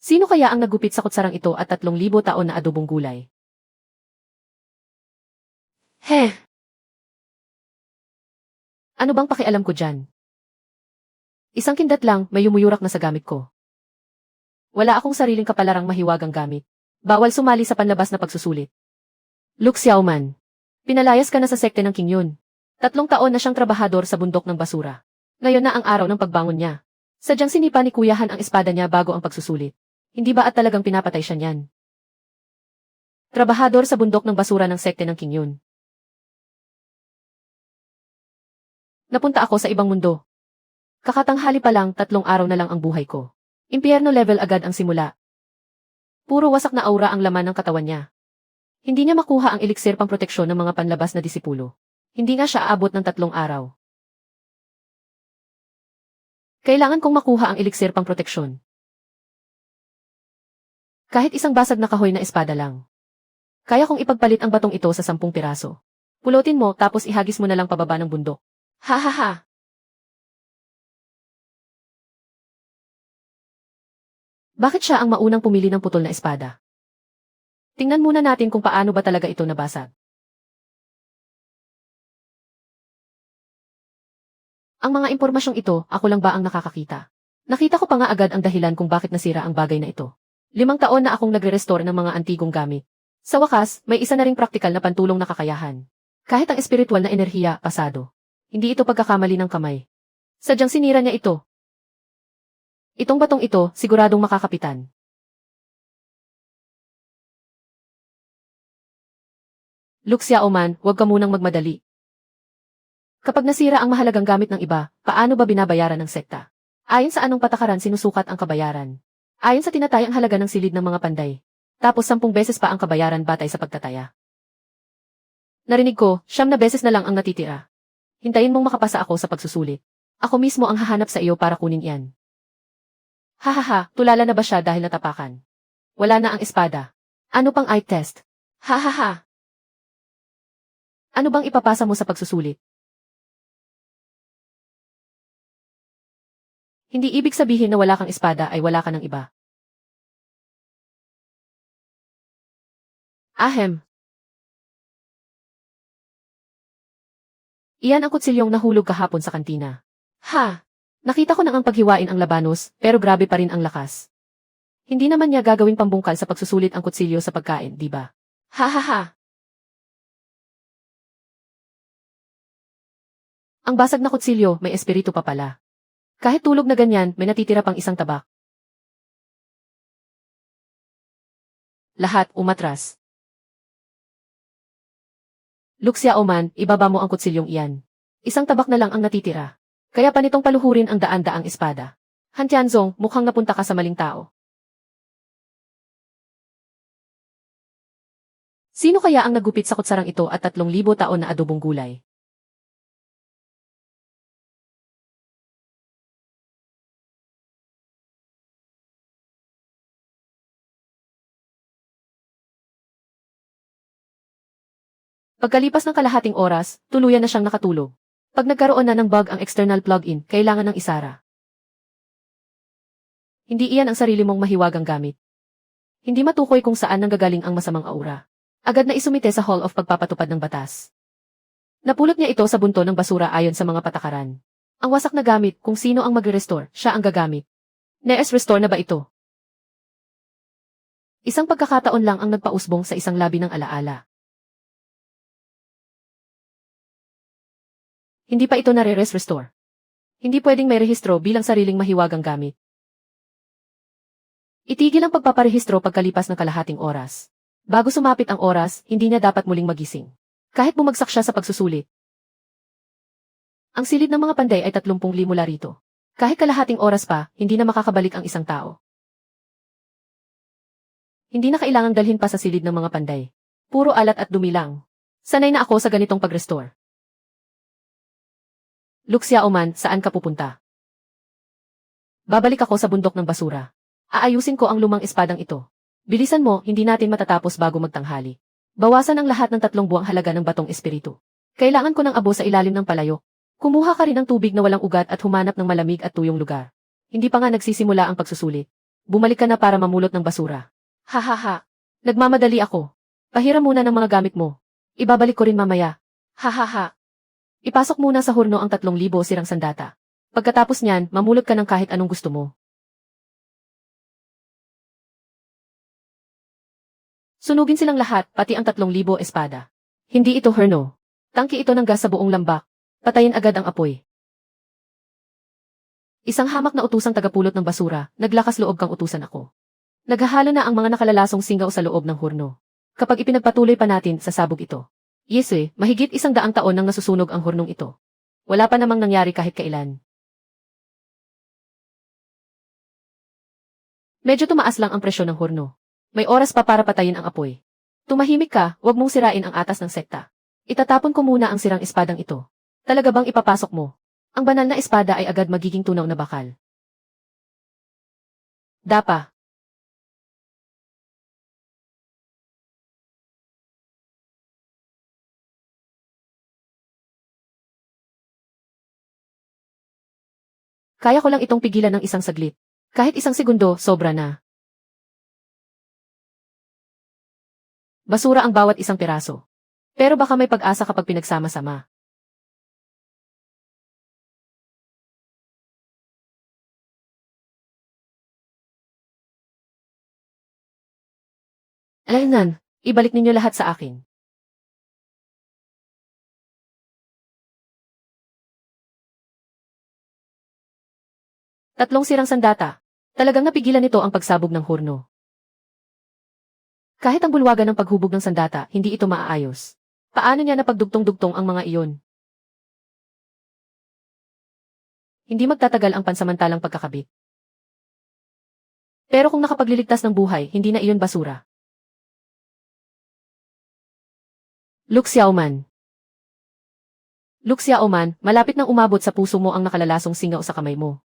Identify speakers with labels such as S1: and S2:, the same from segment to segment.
S1: Sino kaya ang nagupit sa kutsarang ito at 3,000 taon na adobong gulay? Heh! Ano bang pakialam ko dyan? Isang kindat lang, may yumuyurak na sa gamit ko. Wala akong sariling kapalarang mahiwagang gamit. Bawal sumali sa panlabas na pagsusulit. Luke Xiaoman. Pinalayas ka na sa sekte ng King Yun. 3 taon na siyang trabahador sa bundok ng basura. Ngayon na ang araw ng pagbangon niya. Sadyang sinipa ni Kuya Han ang espada niya bago ang pagsusulit. Hindi ba at talagang pinapatay siya niyan? Trabahador sa bundok ng basura ng sekte ng King Yun. Napunta ako sa ibang mundo. Kakatanghali pa lang, 3 araw na lang ang buhay ko. Impyerno level agad ang simula. Puro wasak na aura ang laman ng katawan niya. Hindi niya makuha ang eliksir pang proteksyon ng mga panlabas na disipulo. Hindi nga siya aabot ng 3 araw. Kailangan kong makuha ang eliksir pang proteksyon. Kahit isang basag na kahoy na espada lang. Kaya kong ipagpalit ang batong ito sa 10 piraso. Pulutin mo tapos ihagis mo na lang pababa ng bundok. Ha ha ha! Bakit siya ang maunang pumili ng putol na espada? Tingnan muna natin kung paano ba talaga ito nabasag. Ang mga impormasyong ito, ako lang ba ang nakakakita? Nakita ko pa nga agad ang dahilan kung bakit nasira ang bagay na ito. 5 taon na akong nagre-restore ng mga antigong gamit. Sa wakas, may isa na ring praktikal na pantulong na kakayahan. Kahit ang espiritual na enerhiya, pasado. Hindi ito pagkakamali ng kamay. Sadyang sinira niya ito. Itong batong ito, siguradong makakapitan. Luke Xiaoman, huwag ka munang magmadali. Kapag nasira ang mahalagang gamit ng iba, paano ba binabayaran ng sekta? Ayon sa anong patakaran sinusukat ang kabayaran? Ayon sa tinatayang halaga ng silid ng mga panday. Tapos 10 beses pa ang kabayaran batay sa pagtataya. Narinig ko, 9 na beses na lang ang natitira. Hintayin mong makapasa ako sa pagsusulit. Ako mismo ang hahanap sa iyo para kunin iyan. Hahaha, tulala na ba siya dahil natapakan? Wala na ang espada. Ano pang eye test? Hahaha. Ano bang ipapasa mo sa pagsusulit? Hindi ibig sabihin na wala kang espada ay wala ka ng iba. Ahem. Iyan ang kutsilyong nahulog kahapon sa kantina. Ha! Nakita ko na ang paghiwain ang labanos, pero grabe pa rin ang lakas. Hindi naman niya gagawing pambungkal sa pagsusulit ang kutsilyo sa pagkain, di ba? Ha ha ha! Ang basag na kutsilyo, may espiritu pa pala. Kahit tulog na ganyan, may natitira pang isang tabak. Lahat umatras. Luke Xiaoman, ibaba mo ang kutsilyong iyan. Isang tabak na lang ang natitira. Kaya pa nitong paluhurin ang daan-daang espada. Han Tianzong, mukhang napunta ka sa maling tao. Sino kaya ang nagupit sa kutsarang ito at 3,000 taon na adobong gulay? Pagkalipas ng kalahating oras, tuluyan na siyang nakatulog. Pag nagkaroon na ng bug ang external plug-in, kailangan ng isara. Hindi iyan ang sarili mong mahiwagang gamit. Hindi matukoy kung saan nanggagaling ang masamang aura. Agad na isumite sa Hall of Pagpapatupad ng Batas. Napulot niya ito sa bunto ng basura ayon sa mga patakaran. Ang wasak na gamit, kung sino ang mag-restore, siya ang gagamit. Restore na ba ito? Isang pagkakataon lang ang nagpausbong sa isang labi ng alaala. Hindi pa ito nare-restore. Hindi pwedeng may rehistro bilang sariling mahiwagang gamit. Itigil ang pagpaparehistro pagkalipas ng kalahating oras. Bago sumapit ang oras, hindi niya dapat muling magising. Kahit bumagsak siya sa pagsusulit. Ang silid ng mga panday ay 30 mula rito. Kahit kalahating oras pa, hindi na makakabalik ang isang tao. Hindi na kailangang dalhin pa sa silid ng mga panday. Puro alat at dumi lang. Sanay na ako sa ganitong pag-restore. Luke Xiaoman, saan ka pupunta? Babalik ako sa bundok ng basura. Aayusin ko ang lumang espadang ito. Bilisan mo, hindi natin matatapos bago magtanghali. Bawasan ang lahat ng 3 buwang halaga ng batong espiritu. Kailangan ko ng abo sa ilalim ng palayok. Kumuha ka rin ng tubig na walang ugat at humanap ng malamig at tuyong lugar. Hindi pa nga nagsisimula ang pagsusulit. bumalik ka na para mamulot ng basura. Hahaha. Nagmamadali ako. Pahiram muna ng mga gamit mo. Ibabalik ko rin mamaya. Hahaha. Ipasok muna sa hurno ang 3,000 sirang sandata. Pagkatapos niyan, mamulot ka ng kahit anong gusto mo. Sunugin silang lahat, pati ang 3,000 espada. Hindi ito hurno. Tangki ito ng gas sa buong lambak. Patayin agad ang apoy. Isang hamak na utusang tagapulot ng basura, naglakas loob kang utusan ako. Naghahalo na ang mga nakalalasong singaw sa loob ng hurno. Kapag ipinagpatuloy pa natin, sasabog ito. Yes mahigit 100 taon nang nasusunog ang hurnong ito. Wala pa namang nangyari kahit kailan. Medyo tumaas lang ang presyon ng hurno. May oras pa para patayin ang apoy. Tumahimik ka, huwag mong sirain ang atas ng sekta. Itatapon ko muna ang sirang espadang ito. Talaga bang ipapasok mo? Ang banal na espada ay agad magiging tunaw na bakal. Dapa. Kaya ko lang itong pigilan ng isang saglit. Kahit isang segundo, sobra na. Basura ang bawat isang piraso. Pero baka may pag-asa kapag pinagsama-sama. Alaynan, ibalik ninyo lahat sa akin. Tatlong sirang sandata. Talagang napigilan nito ang pagsabog ng hurno. Kahit ang bulwagan ng paghubog ng sandata, hindi ito maaayos. Paano niya napagdugtong-dugtong ang mga iyon? Hindi magtatagal ang pansamantalang pagkakabit. Pero kung nakapagliligtas ng buhay, hindi na iyon basura. Luke Xiaoman. Luke Xiaoman, malapit nang umabot sa puso mo ang nakalalasong singaw sa kamay mo.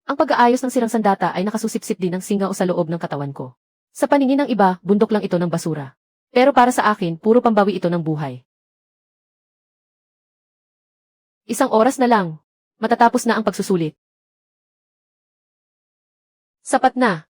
S1: Ang pag-aayos ng sirang sandata ay nakasusipsip din ng singaw sa loob ng katawan ko. Sa paningin ng iba, bundok lang ito ng basura. Pero para sa akin, puro pambawi ito ng buhay. Isang oras na lang. Matatapos na ang pagsusulit. Sapat na.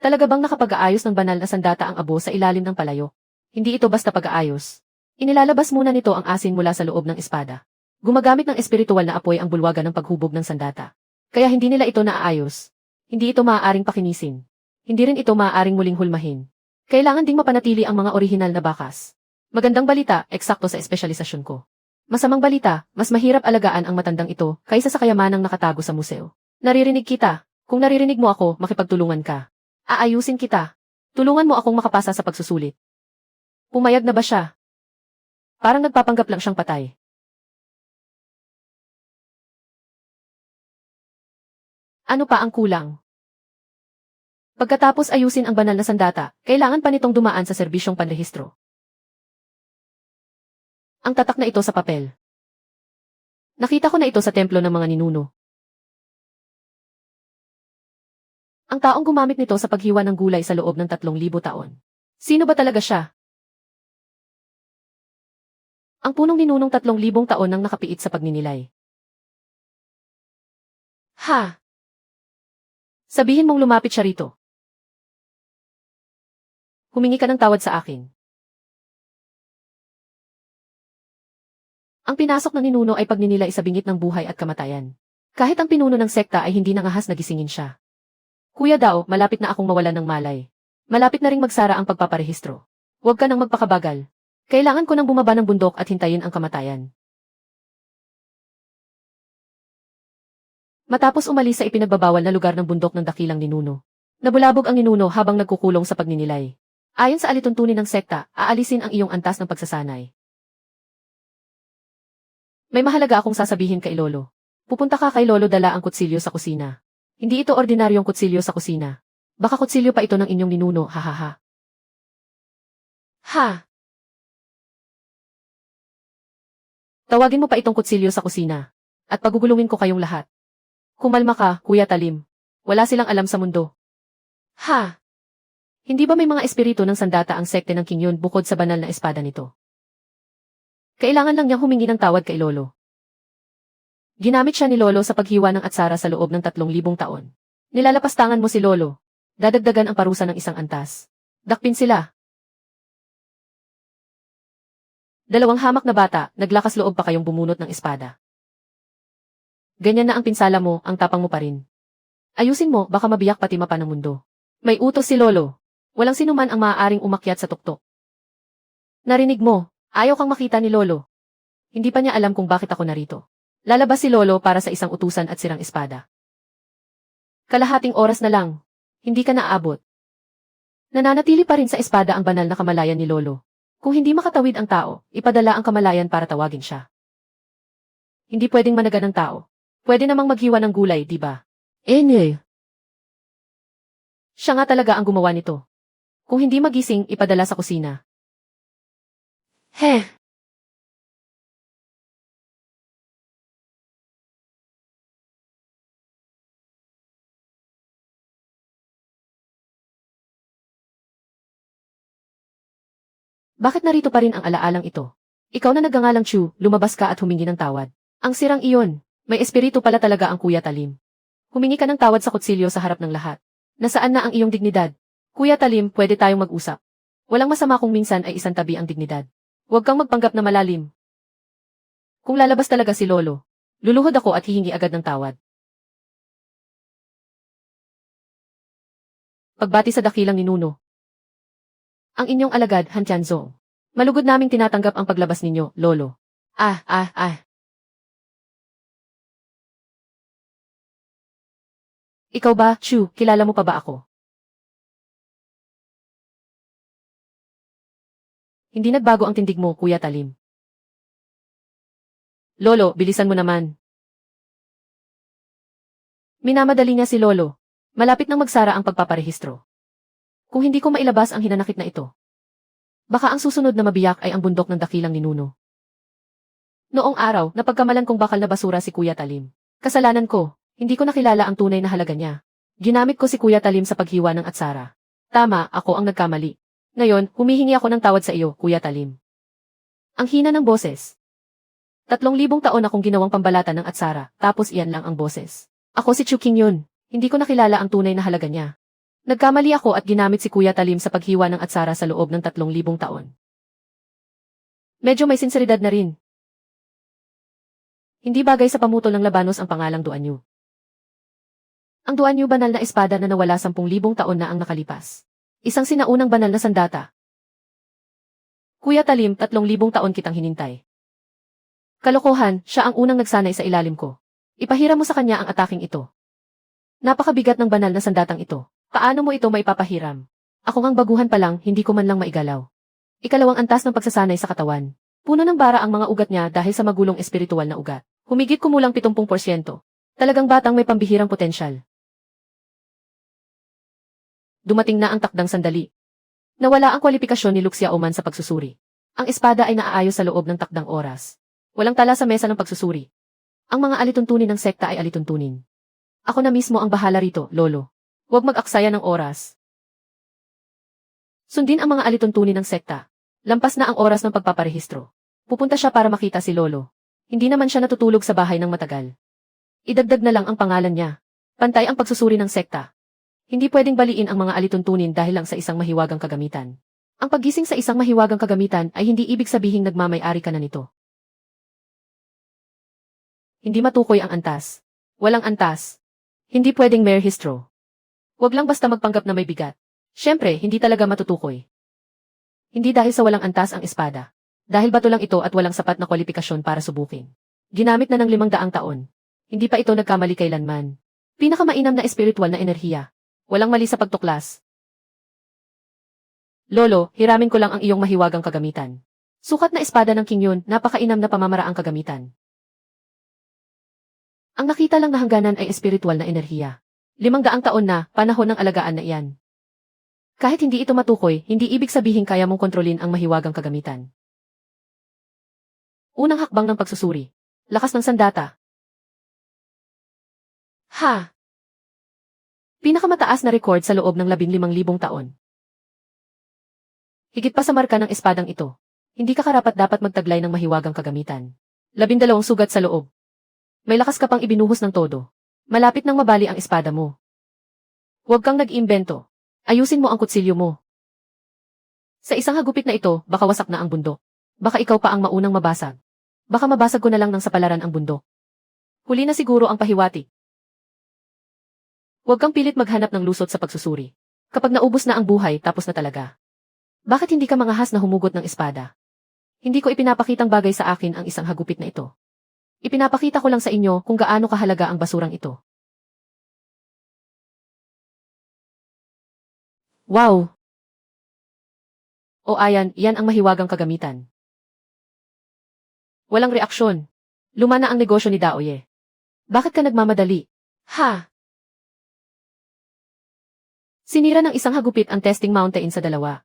S1: Talaga bang nakapag-aayos ng banal na sandata ang abo sa ilalim ng palayo? Hindi ito basta pag-aayos. Inilalabas muna nito ang asin mula sa loob ng espada. Gumagamit ng espiritual na apoy ang bulwagan ng paghubog ng sandata. Kaya hindi nila ito naaayos. Hindi ito maaaring pakinisin. Hindi rin ito maaaring muling hulmahin. Kailangan ding mapanatili ang mga orihinal na bakas. Magandang balita, eksakto sa espesyalisasyon ko. Masamang balita, mas mahirap alagaan ang matandang ito kaysa sa kayamanang nakatago sa museo. Naririnig kita. Kung naririnig mo ako, makipagtulungan ka. Aayusin kita. Tulungan mo akong makapasa sa pagsusulit. Pumayag na ba siya? Parang nagpapanggap lang siyang patay. Ano pa ang kulang? Pagkatapos ayusin ang banal na sandata, kailangan pa nitong dumaan sa serbisyong panrehistro. Ang tatak na ito sa papel. Nakita ko na ito sa templo ng mga ninuno. Ang taong gumamit nito sa paghiwa ng gulay sa loob ng 3,000 taon. Sino ba talaga siya? Ang punong ninunong 3,000 taon nang nakapiit sa pagninilay. Ha? Sabihin mong lumapit siya rito. Humingi ka ng tawad sa akin. Ang pinasok ng ninuno ay pagninilay sa bingit ng buhay at kamatayan. Kahit ang pinuno ng sekta ay hindi nangahas na gisingin siya. Kuya daw, malapit na akong mawalan ng malay. Malapit na ring magsara ang pagpaparehistro. Huwag ka nang magpakabagal. Kailangan ko nang bumaba ng bundok at hintayin ang kamatayan. Matapos umalis sa ipinagbabawal na lugar ng bundok ng dakilang ninuno. Nabulabog ang ninuno habang nagkukulong sa pagninilay. Ayon sa alituntunin ng sekta, aalisin ang iyong antas ng pagsasanay. May mahalaga akong sasabihin kay Lolo. Pupunta ka kay Lolo, dala ang kutsilyo sa kusina. Hindi ito ordinaryong kutsilyo sa kusina. Baka kutsilyo pa ito ng inyong ninuno, hahaha. Ha? Tawagin mo pa itong kutsilyo sa kusina. At pagugulungin ko kayong lahat. Kumalma ka, Kuya Talim. Wala silang alam sa mundo. Ha? Hindi ba may mga espiritu ng sandata ang sekte ng Kinyon bukod sa banal na espada nito? Kailangan lang niyang humingi ng tawad kay Lolo. Ginamit siya ni Lolo sa paghiwa ng atsara sa loob ng 3,000 taon. Nilalapastangan mo si Lolo. Dadagdagan ang parusa ng isang antas. Dakpin sila. 2 hamak na bata, naglakas loob pa kayong bumunot ng espada. Ganyan na ang pinsala mo, ang tapang mo pa rin. Ayusin mo, baka mabiyak pati mapa ng mundo. May utos si Lolo. Walang sinuman ang maaaring umakyat sa tuktok. Narinig mo, ayaw kang makita ni Lolo. Hindi pa niya alam kung bakit ako narito. Lalabas si Lolo para sa isang utusan at sirang espada. Kalahating oras na lang. Hindi ka naaabot. Nananatili pa rin sa espada ang banal na kamalayan ni Lolo. Kung hindi makatawid ang tao, ipadala ang kamalayan para tawagin siya. Hindi pwedeng managa ng tao. Pwede namang maghiwa ng gulay, di ba? Siya nga talaga ang gumawa nito. Kung hindi magising, ipadala sa kusina. Bakit narito pa rin ang alaalang ito? Ikaw na nagngangalang Chu, lumabas ka at humingi ng tawad. Ang sirang iyon, may espiritu pala talaga ang Kuya Talim. Humingi ka ng tawad sa kutsilyo sa harap ng lahat. Nasaan na ang iyong dignidad? Kuya Talim, pwede tayong mag-usap. Walang masama kung minsan ay isang tabi ang dignidad. Huwag kang magpanggap na malalim. Kung lalabas talaga si Lolo, luluhod ako at hihingi agad ng tawad. Pagbati sa dakilang ninuno. Ang inyong alagad, Han Tianzong. Malugod naming tinatanggap ang paglabas ninyo, Lolo. Ikaw ba, Chu, kilala mo pa ba ako? Hindi nagbago ang tindig mo, Kuya Talim. Lolo, bilisan mo naman. Minamadali niya si Lolo. Malapit nang magsara ang pagpaparehistro. Kung hindi ko mailabas ang hinanakit na ito, baka ang susunod na mabiyak ay ang bundok ng dakilang ninuno. Noong araw, napagkamalan kong bakal na basura si Kuya Talim. Kasalanan ko, hindi ko nakilala ang tunay na halaga niya. Ginamit ko si Kuya Talim sa paghiwa ng atsara. Tama, ako ang nagkamali. Ngayon, humihingi ako ng tawad sa iyo, Kuya Talim. Ang hina ng boses. 3,000 taon akong ginawang pambalatan ng atsara, tapos iyan lang ang boses. Ako si Chu Qingyun. Hindi ko nakilala ang tunay na halaga niya. Nagkamali ako at ginamit si Kuya Talim sa paghiwa ng atsara sa loob ng 3,000 taon. Medyo may sinseridad na rin. Hindi bagay sa pamutol ng labanos ang pangalang Duanyu. Ang Duanyu banal na espada na nawala 10,000 taon na ang nakalipas. Isang sinaunang banal na sandata. Kuya Talim, 3,000 taon kitang hinintay. Kalokohan, siya ang unang nagsanay sa ilalim ko. Ipahiram mo sa kanya ang ataking ito. Napakabigat ng banal na sandatang ito. Paano mo ito maipapahiram? Ako ngang baguhan pa lang, hindi ko man lang maigalaw. Ikalawang antas ng pagsasanay sa katawan. Puno ng bara ang mga ugat niya dahil sa magulong espiritual na ugat. Humigit kumulang 70%. Talagang batang may pambihirang potensyal. Dumating na ang takdang sandali. Nawala ang kwalifikasyon ni Lu Xiaoman sa pagsusuri. Ang espada ay naaayos sa loob ng takdang oras. Walang tala sa mesa ng pagsusuri. Ang mga alituntunin ng sekta ay alituntunin. Ako na mismo ang bahala rito, Lolo. Huwag mag-aksaya ng oras. Sundin ang mga alituntunin ng sekta. Lampas na ang oras ng pagpaparehistro. Pupunta siya para makita si Lolo. Hindi naman siya natutulog sa bahay ng matagal. Idagdag na lang ang pangalan niya. Pantay ang pagsusuri ng sekta. Hindi pwedeng baliin ang mga alituntunin dahil lang sa isang mahiwagang kagamitan. Ang paggising sa isang mahiwagang kagamitan ay hindi ibig sabihing nagmamay-ari ka na nito. Hindi matukoy ang antas. Walang antas. Hindi pwedeng mere histro. Huwag lang basta magpanggap na may bigat. Siyempre, hindi talaga matutukoy. Hindi dahil sa walang antas ang espada. Dahil bato lang ito at walang sapat na kwalifikasyon para subukin. Ginamit na ng 500 taon. Hindi pa ito nagkamali kailanman. Pinakamainam na espiritual na enerhiya. Walang mali sa pagtuklas. Lolo, hiramin ko lang ang iyong mahiwagang kagamitan. Sukat na espada ng Qingyun, napakainam na pamamaraang kagamitan. Ang nakita lang na hangganan ay espiritual na enerhiya. 500 taon na, panahon ng alagaan na iyan. Kahit hindi ito matukoy, hindi ibig sabihin kaya mong kontrolin ang mahiwagang kagamitan. Unang hakbang ng pagsusuri. Lakas ng sandata. Pinakamataas na record sa loob ng 15,000 taon. Higit pa sa marka ng espadang ito. Hindi ka karapat-dapat magtaglay ng mahiwagang kagamitan. 12 sugat sa loob. May lakas ka pang ibinuhos ng todo. Malapit nang mabali ang espada mo. Huwag kang nag-iimbento. Ayusin mo ang kutsilyo mo. Sa isang hagupit na ito, baka wasak na ang bundok. Baka ikaw pa ang maunang mabasag. Baka mabasag ko na lang ng sapalaran ang bundok. Huli na siguro ang pahiwatig. Huwag kang pilit maghanap ng lusot sa pagsusuri. Kapag naubos na ang buhay, tapos na talaga. Bakit hindi ka mangahas na humugot ng espada? Hindi ko ipinapakitang bagay sa akin ang isang hagupit na ito. Ipinapakita ko lang sa inyo kung gaano kahalaga ang basurang ito. Wow! O ayan, iyan ang mahiwagang kagamitan. Walang reaksyon. Luma na ang negosyo ni Daoye. Bakit ka nagmamadali? Ha? Sinira ng isang hagupit ang testing mountain sa dalawa.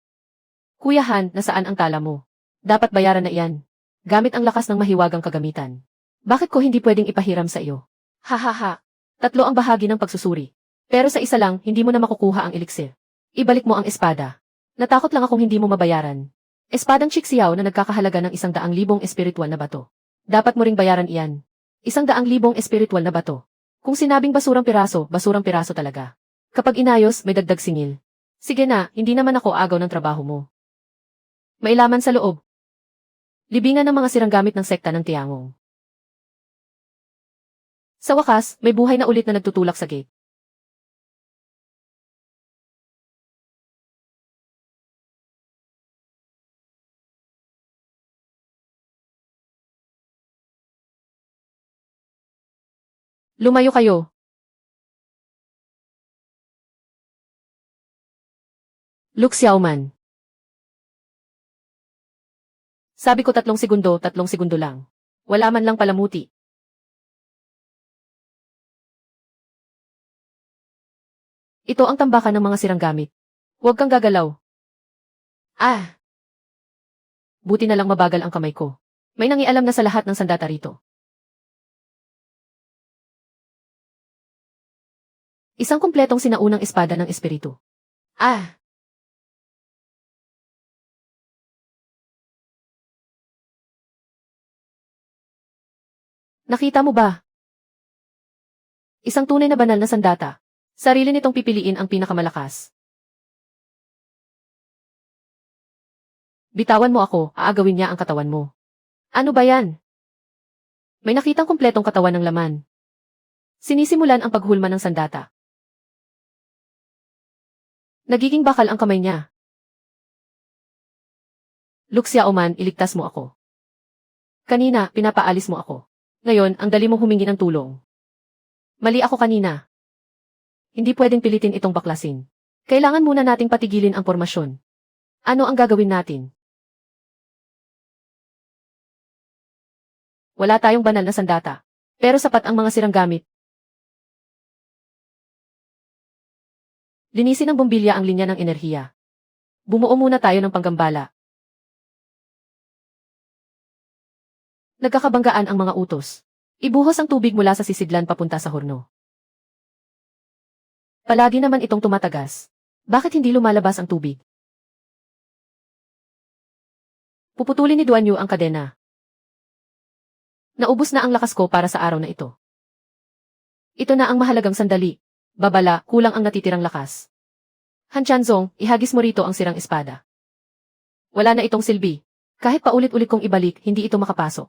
S1: Kuya Han, nasaan ang tala mo? Dapat bayaran na iyan. Gamit ang lakas ng mahiwagang kagamitan. Bakit ko hindi pwedeng ipahiram sa iyo? Ha. 3 ang bahagi ng pagsusuri. Pero sa isa lang, hindi mo na makukuha ang elixir. Ibalik mo ang espada. Natakot lang akong hindi mo mabayaran. Espadang Chixiao na nagkakahalaga ng 100,000 espiritual na bato. Dapat mo ring bayaran iyan. 100,000 espiritual na bato. Kung sinabing basurang piraso talaga. Kapag inayos, may dagdag singil. Sige na, hindi naman ako agaw ng trabaho mo. Mailaman sa loob. Libingan ng mga sirang gamit ng sekta ng Tiangong. Sa wakas, may buhay na ulit na nagtutulak sa gate. Lumayo kayo. Luke Xiaoman. Sabi ko 3 segundo, 3 segundo lang. Wala man lang palamuti. Ito ang tambakan ng mga sirang gamit. Huwag kang gagalaw. Ah! Buti na lang mabagal ang kamay ko. May nangialam na sa lahat ng sandata rito. Isang kumpletong sinaunang espada ng espiritu. Ah! Nakita mo ba? Isang tunay na banal na sandata. Sarili nitong pipiliin ang pinakamalakas. Bitawan mo ako, aagawin niya ang katawan mo. Ano ba yan? May nakitang kumpletong katawan ng laman. Sinisimulan ang paghulma ng sandata. Nagiging bakal ang kamay niya. Luke Xiaoman, iligtas mo ako. Kanina, pinapaalis mo ako. Ngayon, ang dali mong humingi ng tulong. Mali ako kanina. Hindi pwedeng pilitin itong baklasin. Kailangan muna nating patigilin ang formasyon. Ano ang gagawin natin? Wala tayong banal na sandata. Pero sapat ang mga sirang gamit. Linisin ng bombilya ang linya ng enerhiya. Bumuo muna tayo ng panggambala. Nagkakabanggaan ang mga utos. Ibuhos ang tubig mula sa sisidlan papunta sa horno. Palagi naman itong tumatagas. Bakit hindi lumalabas ang tubig? Puputulin ni Duan Yu ang kadena. Naubos na ang lakas ko para sa araw na ito. Ito na ang mahalagang sandali. Babala, kulang ang natitirang lakas. Han Tianzong, ihagis mo rito ang sirang espada. Wala na itong silbi. Kahit paulit-ulit kong ibalik, hindi ito makapasok.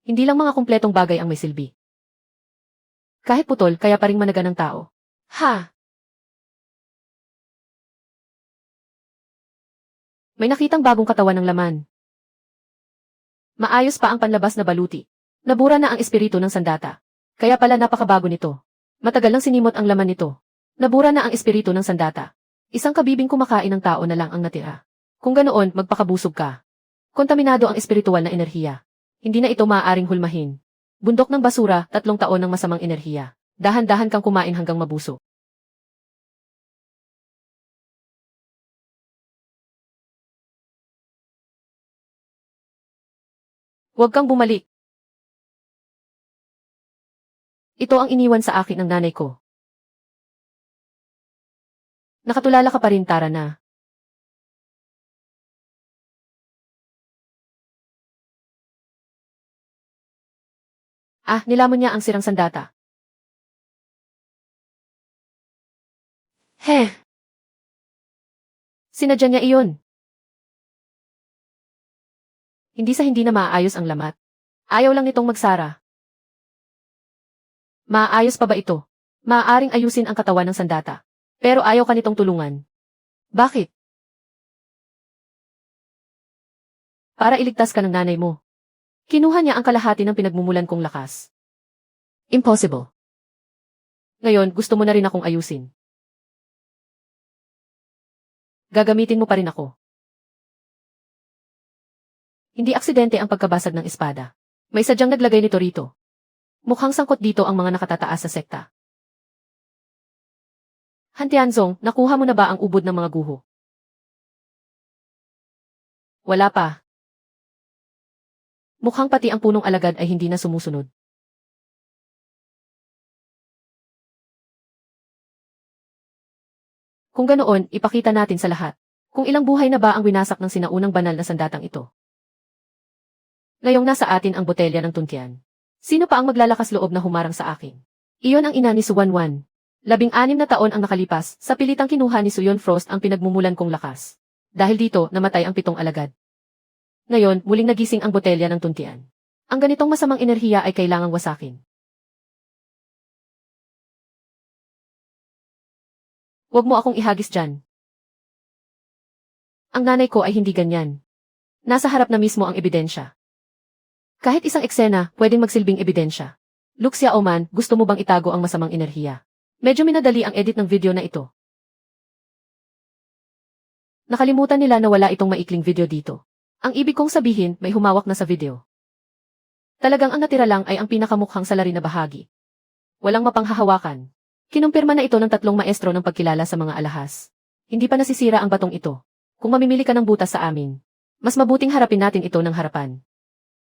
S1: Hindi lang mga kumpletong bagay ang may silbi. Kahit putol, kaya pa ring managa ng tao. Ha! May nakitang bagong katawan ng laman. Maayos pa ang panlabas na baluti. Nabura na ang espiritu ng sandata. Kaya pala napakabago nito. Matagal lang sinimot ang laman nito. Nabura na ang espiritu ng sandata. Isang kabibing kumakain ng tao na lang ang natira. Kung ganoon, magpakabusog ka. Kontaminado ang espiritual na enerhiya. Hindi na ito maaaring hulmahin. Bundok ng basura, 3 taon ng masamang enerhiya. Dahan-dahan kang kumain hanggang mabuso. Huwag kang bumalik. Ito ang iniwan sa akin ng nanay ko. Nakatulala ka pa rin, Tara na. Nilamon niya ang sirang sandata. Heh! Sinadya niya iyon. Hindi sa hindi na maaayos ang lamat. Ayaw lang nitong magsara. Maayos pa ba ito? Maaaring ayusin ang katawan ng sandata. Pero ayaw ka nitong tulungan. Bakit? Para iligtas ka ng nanay mo. Kinuha niya ang kalahati ng pinagmumulan kong lakas. Impossible. Ngayon, gusto mo na rin akong ayusin. Gagamitin mo pa rin ako. Hindi aksidente ang pagkabasag ng espada. May sadyang naglagay nito rito. Mukhang sangkot dito ang mga nakatataas sa sekta. Han Tianzong, nakuha mo na ba ang ubod ng mga guho? Wala pa. Mukhang pati ang punong alagad ay hindi na sumusunod. Kung ganoon, ipakita natin sa lahat. Kung ilang buhay na ba ang winasak ng sinaunang banal na sandatang ito. Ngayong nasa atin ang botelya ng tuntian. Sino pa ang maglalakas loob na humarang sa akin? Iyon ang ina ni Suwanwan. 16 na taon ang nakalipas, sa pilitang kinuha ni Suyon Frost ang pinagmumulan kong lakas. Dahil dito, namatay ang 7 alagad. Ngayon, muling nagising ang botelya ng tuntian. Ang ganitong masamang enerhiya ay kailangang wasakin. Huwag mo akong ihagis dyan. Ang nanay ko ay hindi ganyan. Nasa harap na mismo ang ebidensya. Kahit isang eksena, pwedeng magsilbing ebidensya. Luke Xiaoman, gusto mo bang itago ang masamang enerhiya? Medyo minadali ang edit ng video na ito. Nakalimutan nila na wala itong maikling video dito. Ang ibig kong sabihin, may humawak na sa video. Talagang ang natira lang ay ang pinakamukhang salari na bahagi. Walang mapanghahawakan. Kinumpirma na ito ng 3 maestro ng pagkilala sa mga alahas. Hindi pa nasisira ang batong ito. Kung mamimili ka ng butas sa amin, mas mabuting harapin natin ito ng harapan.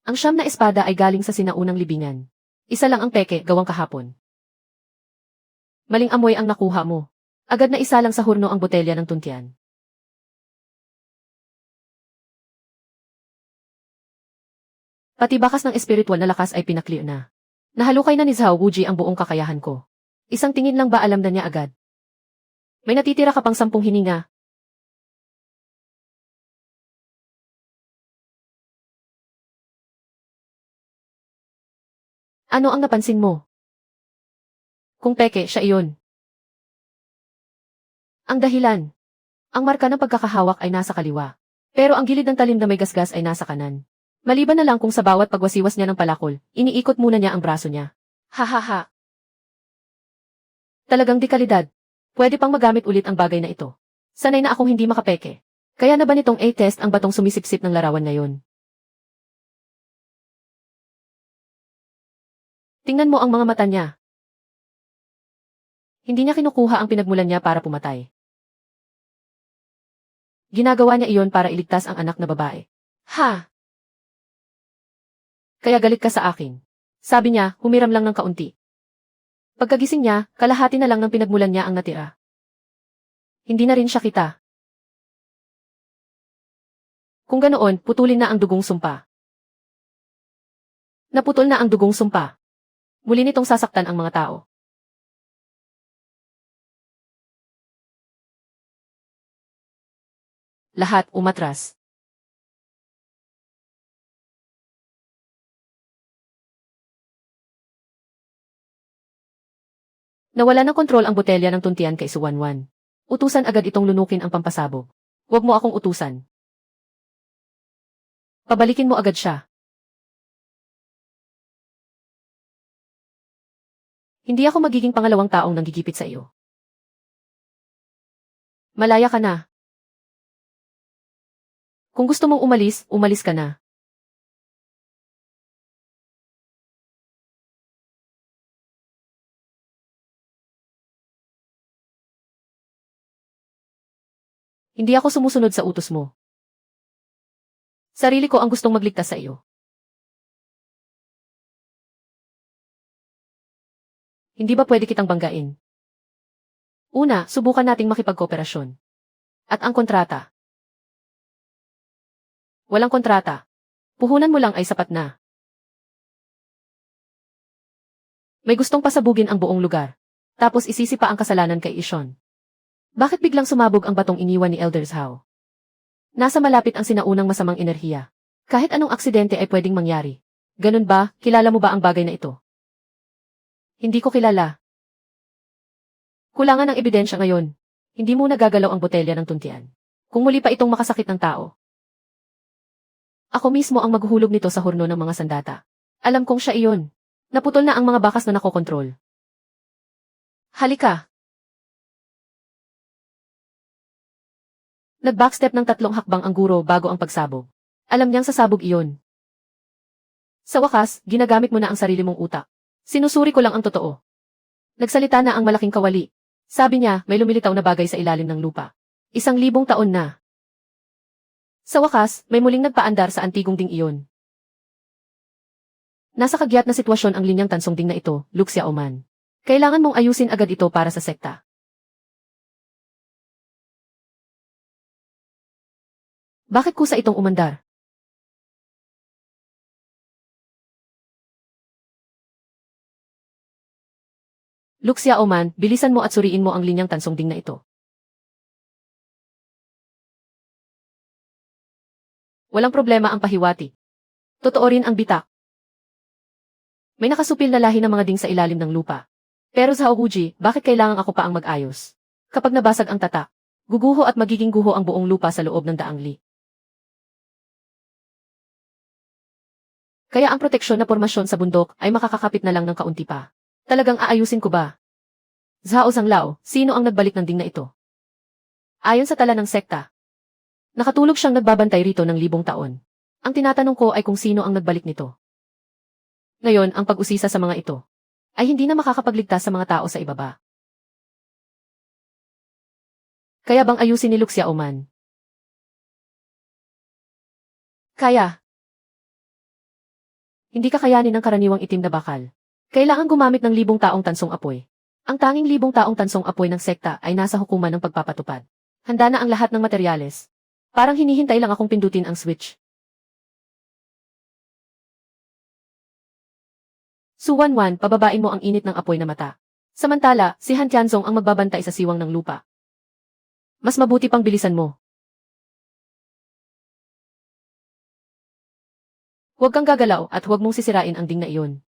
S1: Ang 9 na espada ay galing sa sinaunang libingan. Isa lang ang peke, gawang kahapon. Maling amoy ang nakuha mo. Agad na isa lang sa hurno ang botelya ng tuntian. Pati bakas ng espiritual na lakas ay pinakliw na. Nahalukay na ni Zhao Wuji ang buong kakayahan ko. Isang tingin lang ba alam na niya agad? May natitira ka pang 10 hininga. Ano ang napansin mo? Kung peke, siya iyon. Ang dahilan. Ang marka ng pagkakahawak ay nasa kaliwa. Pero ang gilid ng talim na may gasgas ay nasa kanan. Maliban na lang kung sa bawat pagwasiwas niya ng palakol, iniikot muna niya ang braso niya. Hahaha. Talagang di kalidad. Pwede pang magamit ulit ang bagay na ito. Sanay na akong hindi makapeke. Kaya na ba nitong A-test ang batong sumisipsip ng larawan ngayon? Tingnan mo ang mga mata niya. Hindi niya kinukuha ang pinagmulan niya para pumatay. Ginagawa niya iyon para iligtas ang anak na babae. Ha! Kaya galit ka sa akin. Sabi niya, humiram lang ng kaunti. Pagkagising niya, kalahati na lang ng pinagmulan niya ang natira. Hindi na rin siya kita. Kung ganoon, putulin na ang dugong sumpa. Naputol na ang dugong sumpa. Muli nitong sasaktan ang mga tao. Lahat umatras. Nawala ng kontrol ang botelya ng tuntian kay Suwanwan. Utusan agad itong lunukin ang pampasabog. Huwag mo akong utusan. Pabalikin mo agad siya. Hindi ako magiging pangalawang taong nanggigipit sa iyo. Malaya ka na. Kung gusto mong umalis, umalis ka na. Hindi ako sumusunod sa utos mo. Sarili ko ang gustong magligtas sa iyo. Hindi ba pwede kitang banggain? Una, subukan nating makipagkooperasyon. At ang kontrata. Walang kontrata. Puhunan mo lang ay sapat na. May gustong pasabugin ang buong lugar. Tapos isisipa ang kasalanan kay Ishon. Bakit biglang sumabog ang batong iniwan ni Elder Zhao? Nasa malapit ang sinaunang masamang enerhiya. Kahit anong aksidente ay pwedeng mangyari. Ganun ba? Kilala mo ba ang bagay na ito? Hindi ko kilala. Kulangan ng ebidensya ngayon. Hindi mo nagagalaw ang botelya ng tuntian. Kung muli pa itong makasakit ng tao. Ako mismo ang maghuhulog nito sa horno ng mga sandata. Alam kong siya iyon. Naputol na ang mga bakas na nakokontrol. Halika. Nag-backstep ng 3 hakbang ang guro bago ang pagsabog. Alam niyang sasabog iyon. Sa wakas, ginagamit mo na ang sarili mong utak. Sinusuri ko lang ang totoo. Nagsalita na ang malaking kawali. Sabi niya, may lumilitaw na bagay sa ilalim ng lupa. 1,000 taon na. Sa wakas, may muling nagpaandar sa antigong ding iyon. Nasa kagyat na sitwasyon ang linyang tansong ding na ito, Luke Xiaoman. Kailangan mong ayusin agad ito para sa sekta. Bakit kusa itong umandar? Luke Xiaoman, bilisan mo at suriin mo ang linyang tansong ding na ito. Walang problema ang pahiwati. Totoo rin ang bitak. May nakasupil na lahi ng mga ding sa ilalim ng lupa. Pero sa Houji, bakit kailangan ako pa ang mag-ayos? Kapag nabasag ang tatak, guguho at magiging guho ang buong lupa sa loob ng daang li. Kaya ang proteksyon na pormasyon sa bundok ay makakakapit na lang ng kaunti pa. Talagang aayusin ko ba? Zhao Zanglao, sino ang nagbalik ng ding na ito? Ayon sa tala ng sekta, nakatulog siyang nagbabantay rito ng 1,000 taon. Ang tinatanong ko ay kung sino ang nagbalik nito. Ngayon, ang pag-usisa sa mga ito ay hindi na makakapagligtas sa mga tao sa ibaba. Kaya bang ayusin ni Luke Xiaoman? Kaya. Hindi kakayanin ng karaniwang itim na bakal. Kailangan gumamit ng 1,000 taong tansong apoy. Ang tanging 1,000 taong tansong apoy ng sekta ay nasa hukuman ng pagpapatupad. Handa na ang lahat ng materyales. Parang hinihintay lang akong pindutin ang switch. Su Wanwan, pababain mo ang init ng apoy na mata. Samantala, si Han Tianzong ang magbabantay sa siwang ng lupa. Mas mabuti pang bilisan mo. Huwag kang gagalaw at huwag mong sisirain ang ding na iyon.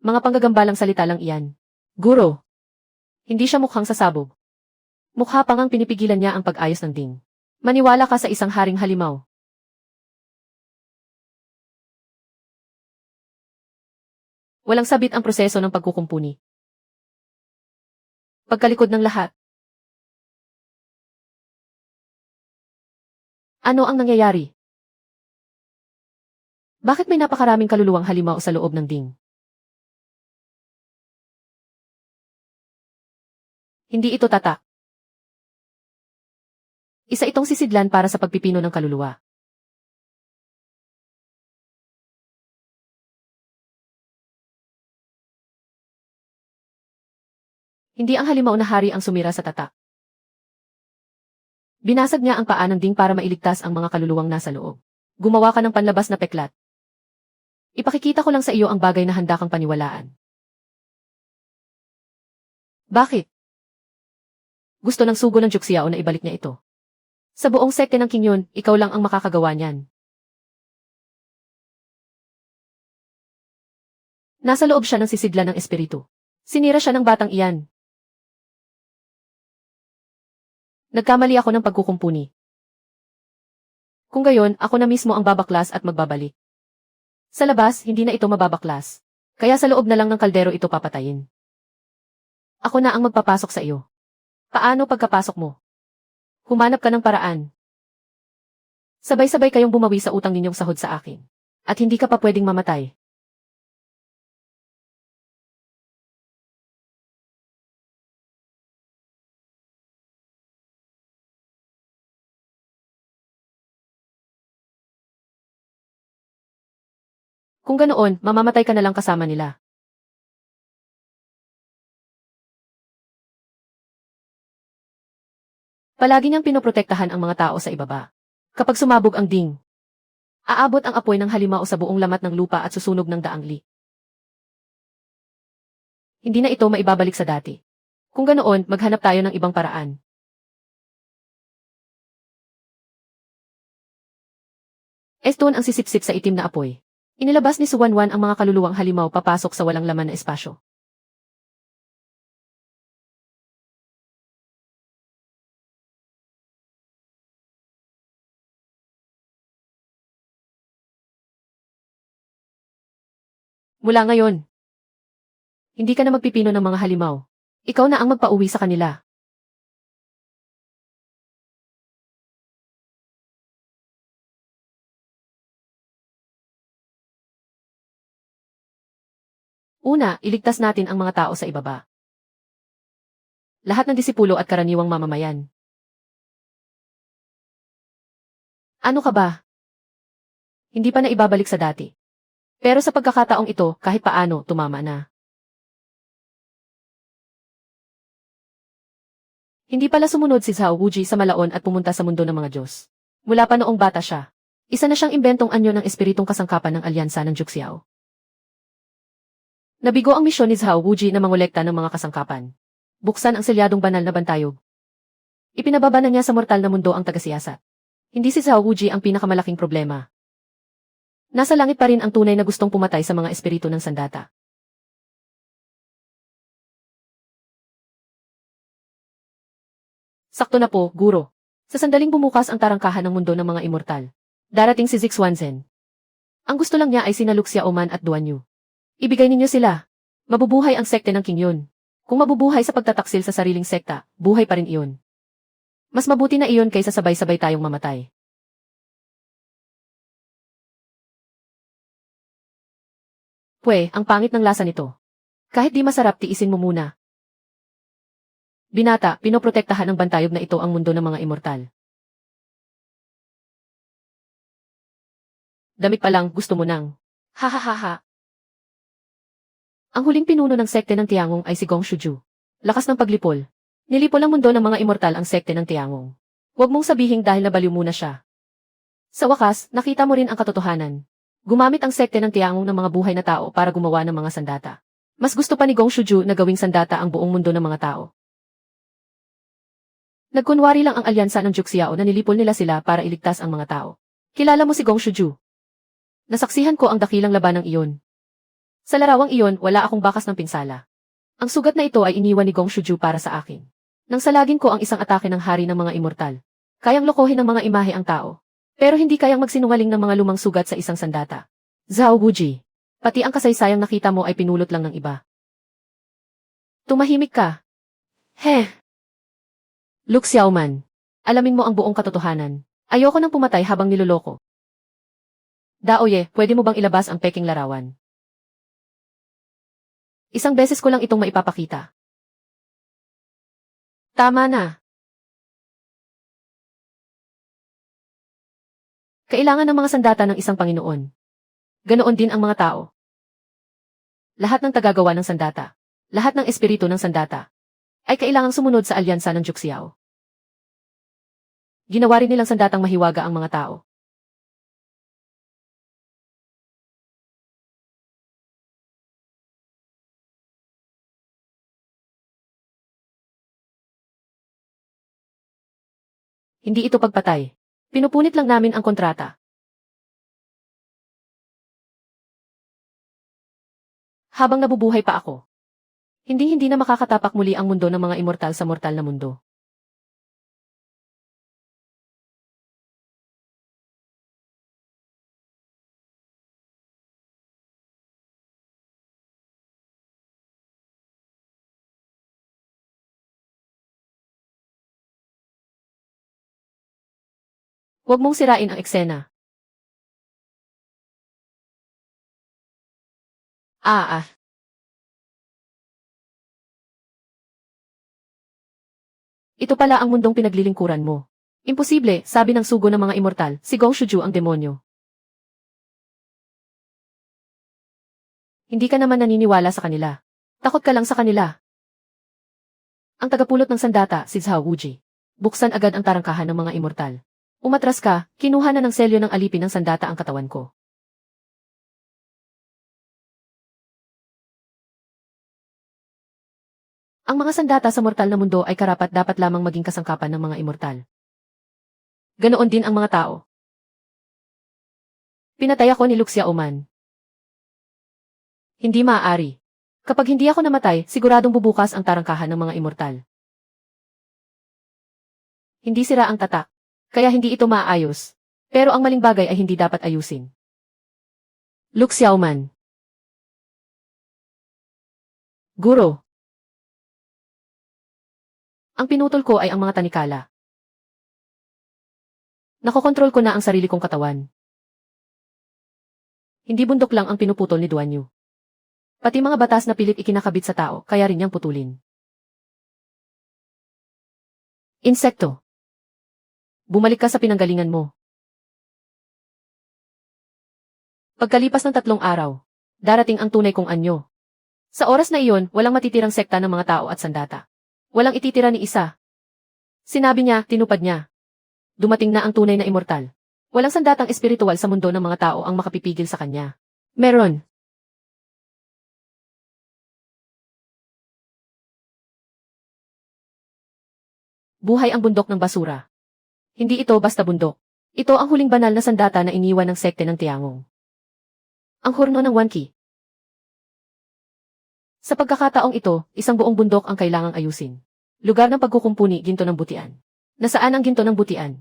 S1: Mga panggagambalang salita lang iyan. Guro. Hindi siya mukhang sasabog. Mukha pang ang pinipigilan niya ang pag-ayos ng ding. Maniwala ka sa isang haring halimaw. Walang sabit ang proseso ng pagkukumpuni. Pagkalikod ng lahat. Ano ang nangyayari? Bakit may napakaraming kaluluwang halimaw sa loob ng ding? Hindi ito tatak. Isa itong sisidlan para sa pagpipino ng kaluluwa. Hindi ang halimaw na hari ang sumira sa tatak. Binasag niya ang paa ng ding para mailigtas ang mga kaluluwang nasa loob. Gumawa ka ng panlabas na peklat. Ipakikita ko lang sa iyo ang bagay na handa kang paniwalaan. Bakit? Gusto ng sugo ng Juxiao na ibalik niya ito. Sa buong sekte ng Qingyun, ikaw lang ang makakagawa niyan. Nasa loob siya ng sisidlan ng espiritu. Sinira siya ng batang iyan. Nagkamali ako ng pagkukumpuni. Kung gayon, ako na mismo ang babaklas at magbabalik. Sa labas, hindi na ito mababaklas. Kaya sa loob na lang ng kaldero ito papatayin. Ako na ang magpapasok sa iyo. Paano pagkapasok mo? Humanap ka ng paraan. Sabay-sabay kayong bumawi sa utang ninyong sahod sa akin. At hindi ka pa pwedeng mamatay. Kung ganoon, mamamatay ka na lang kasama nila. Palagi niyang pinoprotektahan ang mga tao sa ibaba. Kapag sumabog ang ding, aabot ang apoy ng halimaw sa buong lamat ng lupa at susunog ng daang li. Hindi na ito maibabalik sa dati. Kung ganoon, maghanap tayo ng ibang paraan. Eston ang sisipsip sa itim na apoy. Inilabas ni Suwanwan ang mga kaluluwang halimaw papasok sa walang laman na espasyo. Mula ngayon, hindi ka na magpipino ng mga halimaw. Ikaw na ang magpauwi sa kanila. Una, iligtas natin ang mga tao sa ibaba. Lahat ng disipulo at karaniwang mamamayan. Ano ka ba? Hindi pa na ibabalik sa dati. Pero sa pagkakataong ito, kahit paano, tumama na. Hindi pala sumunod si Zhao Wuji sa malaon at pumunta sa mundo ng mga Diyos. Mula pa noong bata siya. Isa na siyang imbentong anyo ng espiritong kasangkapan ng alyansa ng Juxiao. Nabigo ang misyon ni Zhao Wuji na mangolekta ng mga kasangkapan. Buksan ang selyadong banal na bantayog. Ipinababa na niya sa mortal na mundo ang tagasiyasat. Hindi si Zhao Wuji ang pinakamalaking problema. Nasa langit pa rin ang tunay na gustong pumatay sa mga espiritu ng sandata. Sakto na po, guro. Sa sandaling bumukas ang tarangkahan ng mundo ng mga immortal. Darating si Zixuanzen. Ang gusto lang niya ay sina Luxia Oman at Duan Yu. Ibigay ninyo sila. Mabubuhay ang sekte ng King Yun. Kung mabubuhay sa pagtataksil sa sariling sekta, buhay pa rin iyon. Mas mabuti na iyon kaysa sabay-sabay tayong mamatay. Pwe, ang pangit ng lasa nito. Kahit di masarap, tiisin mo muna. Binata, pinoprotektahan ng bantayog na ito ang mundo ng mga immortal. Damit pa lang, gusto mo nang. Ha. Ang huling pinuno ng sekte ng Tiangong ay si Gong Shuju. Lakas ng paglipol. Nilipol ang mundo ng mga immortal ang sekte ng Tiangong. Huwag mong sabihin dahil nabaliw muna siya. Sa wakas, nakita mo rin ang katotohanan. Gumamit ang sekte ng Tiangong ng mga buhay na tao para gumawa ng mga sandata. Mas gusto pa ni Gong Shuju na gawing sandata ang buong mundo ng mga tao. Nagkunwari lang ang alyansa ng Juxiao na nilipol nila sila para iligtas ang mga tao. Kilala mo si Gong Shuju? Nasaksihan ko ang dakilang labanang iyon. Sa larawang iyon, wala akong bakas ng pinsala. Ang sugat na ito ay iniwan ni Gong Shuju para sa akin. Nang salagin ko ang isang atake ng hari ng mga immortal. Kayang lokohin ng mga imahe ang tao. Pero hindi kayang magsinungaling ng mga lumang sugat sa isang sandata. Zhao Wuji, pati ang kasaysayang nakita mo ay pinulot lang ng iba. Tumahimik ka. Luke Xiaoman, alamin mo ang buong katotohanan. Ayoko nang pumatay habang niloloko. Daoye, pwede mo bang ilabas ang peking larawan? Isang beses ko lang itong maipapakita. Tama na. Kailangan ng mga sandata ng isang Panginoon. Ganoon din ang mga tao. Lahat ng tagagawa ng sandata, lahat ng espiritu ng sandata, ay kailangang sumunod sa alyansa ng Juxiao. Ginawa rin nilang sandatang mahiwaga ang mga tao. Hindi ito pagpatay. Pinupunit lang namin ang kontrata. Habang nabubuhay pa ako. Hindi na makakatapak muli ang mundo ng mga immortal sa mortal na mundo. Huwag mong sirain ang eksena. Ah. Ito pala ang mundong pinaglilingkuran mo. Imposible, sabi ng sugo ng mga immortal, si Gong Shuju ang demonyo. Hindi ka naman naniniwala sa kanila. Takot ka lang sa kanila. Ang tagapulot ng sandata, si Zhao Wuji. Buksan agad ang tarangkahan ng mga immortal. Umatras ka, kinuha na ng selyo ng alipin ng sandata ang katawan ko. Ang mga sandata sa mortal na mundo ay karapat-dapat lamang maging kasangkapan ng mga immortal. Ganoon din ang mga tao. Pinatay ako ni Luxia Oman. Hindi maaari. Kapag hindi ako namatay, siguradong bubukas ang tarangkahan ng mga immortal. Hindi sira ang tatak. Kaya hindi ito maayos. Pero ang maling bagay ay hindi dapat ayusin. Luxia Oman. Guro. Ang pinutol ko ay ang mga tanikala. Nakokontrol ko na ang sarili kong katawan. Hindi bundok lang ang pinuputol ni Duan Yu. Pati mga batas na pilit ikinakabit sa tao, kaya rin niyang putulin. Insekto. Bumalik ka sa pinanggalingan mo. Pagkalipas ng 3 araw, darating ang tunay kong anyo. Sa oras na iyon, walang matitirang sekta ng mga tao at sandata. Walang ititira ni isa. Sinabi niya, tinupad niya. Dumating na ang tunay na immortal. Walang sandatang espiritual sa mundo ng mga tao ang makapipigil sa kanya. Meron. Buhay ang bundok ng basura. Hindi ito basta bundok. Ito ang huling banal na sandata na iniwan ng sekte ng Tiangong. Ang horno ng Wanqi. Sa pagkakataong ito, isang buong bundok ang kailangang ayusin. Lugar ng pagkukumpuni, ginto ng butian. Nasaan ang ginto ng butian?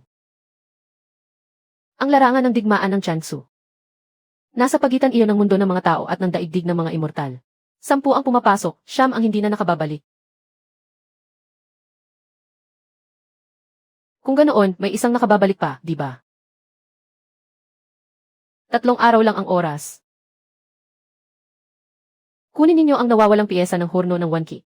S1: Ang larangan ng digmaan ng Tianzu. Nasa pagitan iyon ng mundo ng mga tao at ng daigdig ng mga immortal. 10 ang pumapasok, 9 ang hindi na nakababalik. Kung ganoon, may isang nakababalik pa, di ba? 3 araw lang ang oras. Kunin ninyo ang nawawalang piyesa ng horno ng Wanqi.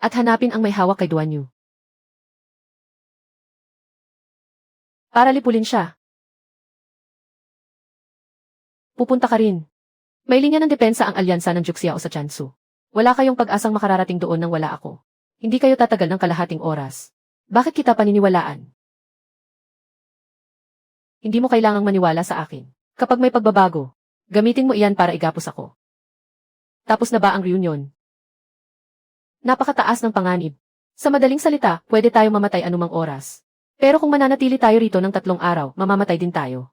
S1: At hanapin ang may hawak kay Duan Yu. Para lipulin siya. Pupunta ka rin. May linya ng depensa ang alyansa ng Juxiao sa Tianzu. Wala kayong pag-asang makararating doon nang wala ako. Hindi kayo tatagal ng kalahating oras. Bakit kita paniniwalaan? Hindi mo kailangang maniwala sa akin. Kapag may pagbabago, gamitin mo iyan para igapos ako. Tapos na ba ang reunion? Napakataas ng panganib. Sa madaling salita, pwede tayong mamatay anumang oras. Pero kung mananatili tayo rito ng 3 araw, mamamatay din tayo.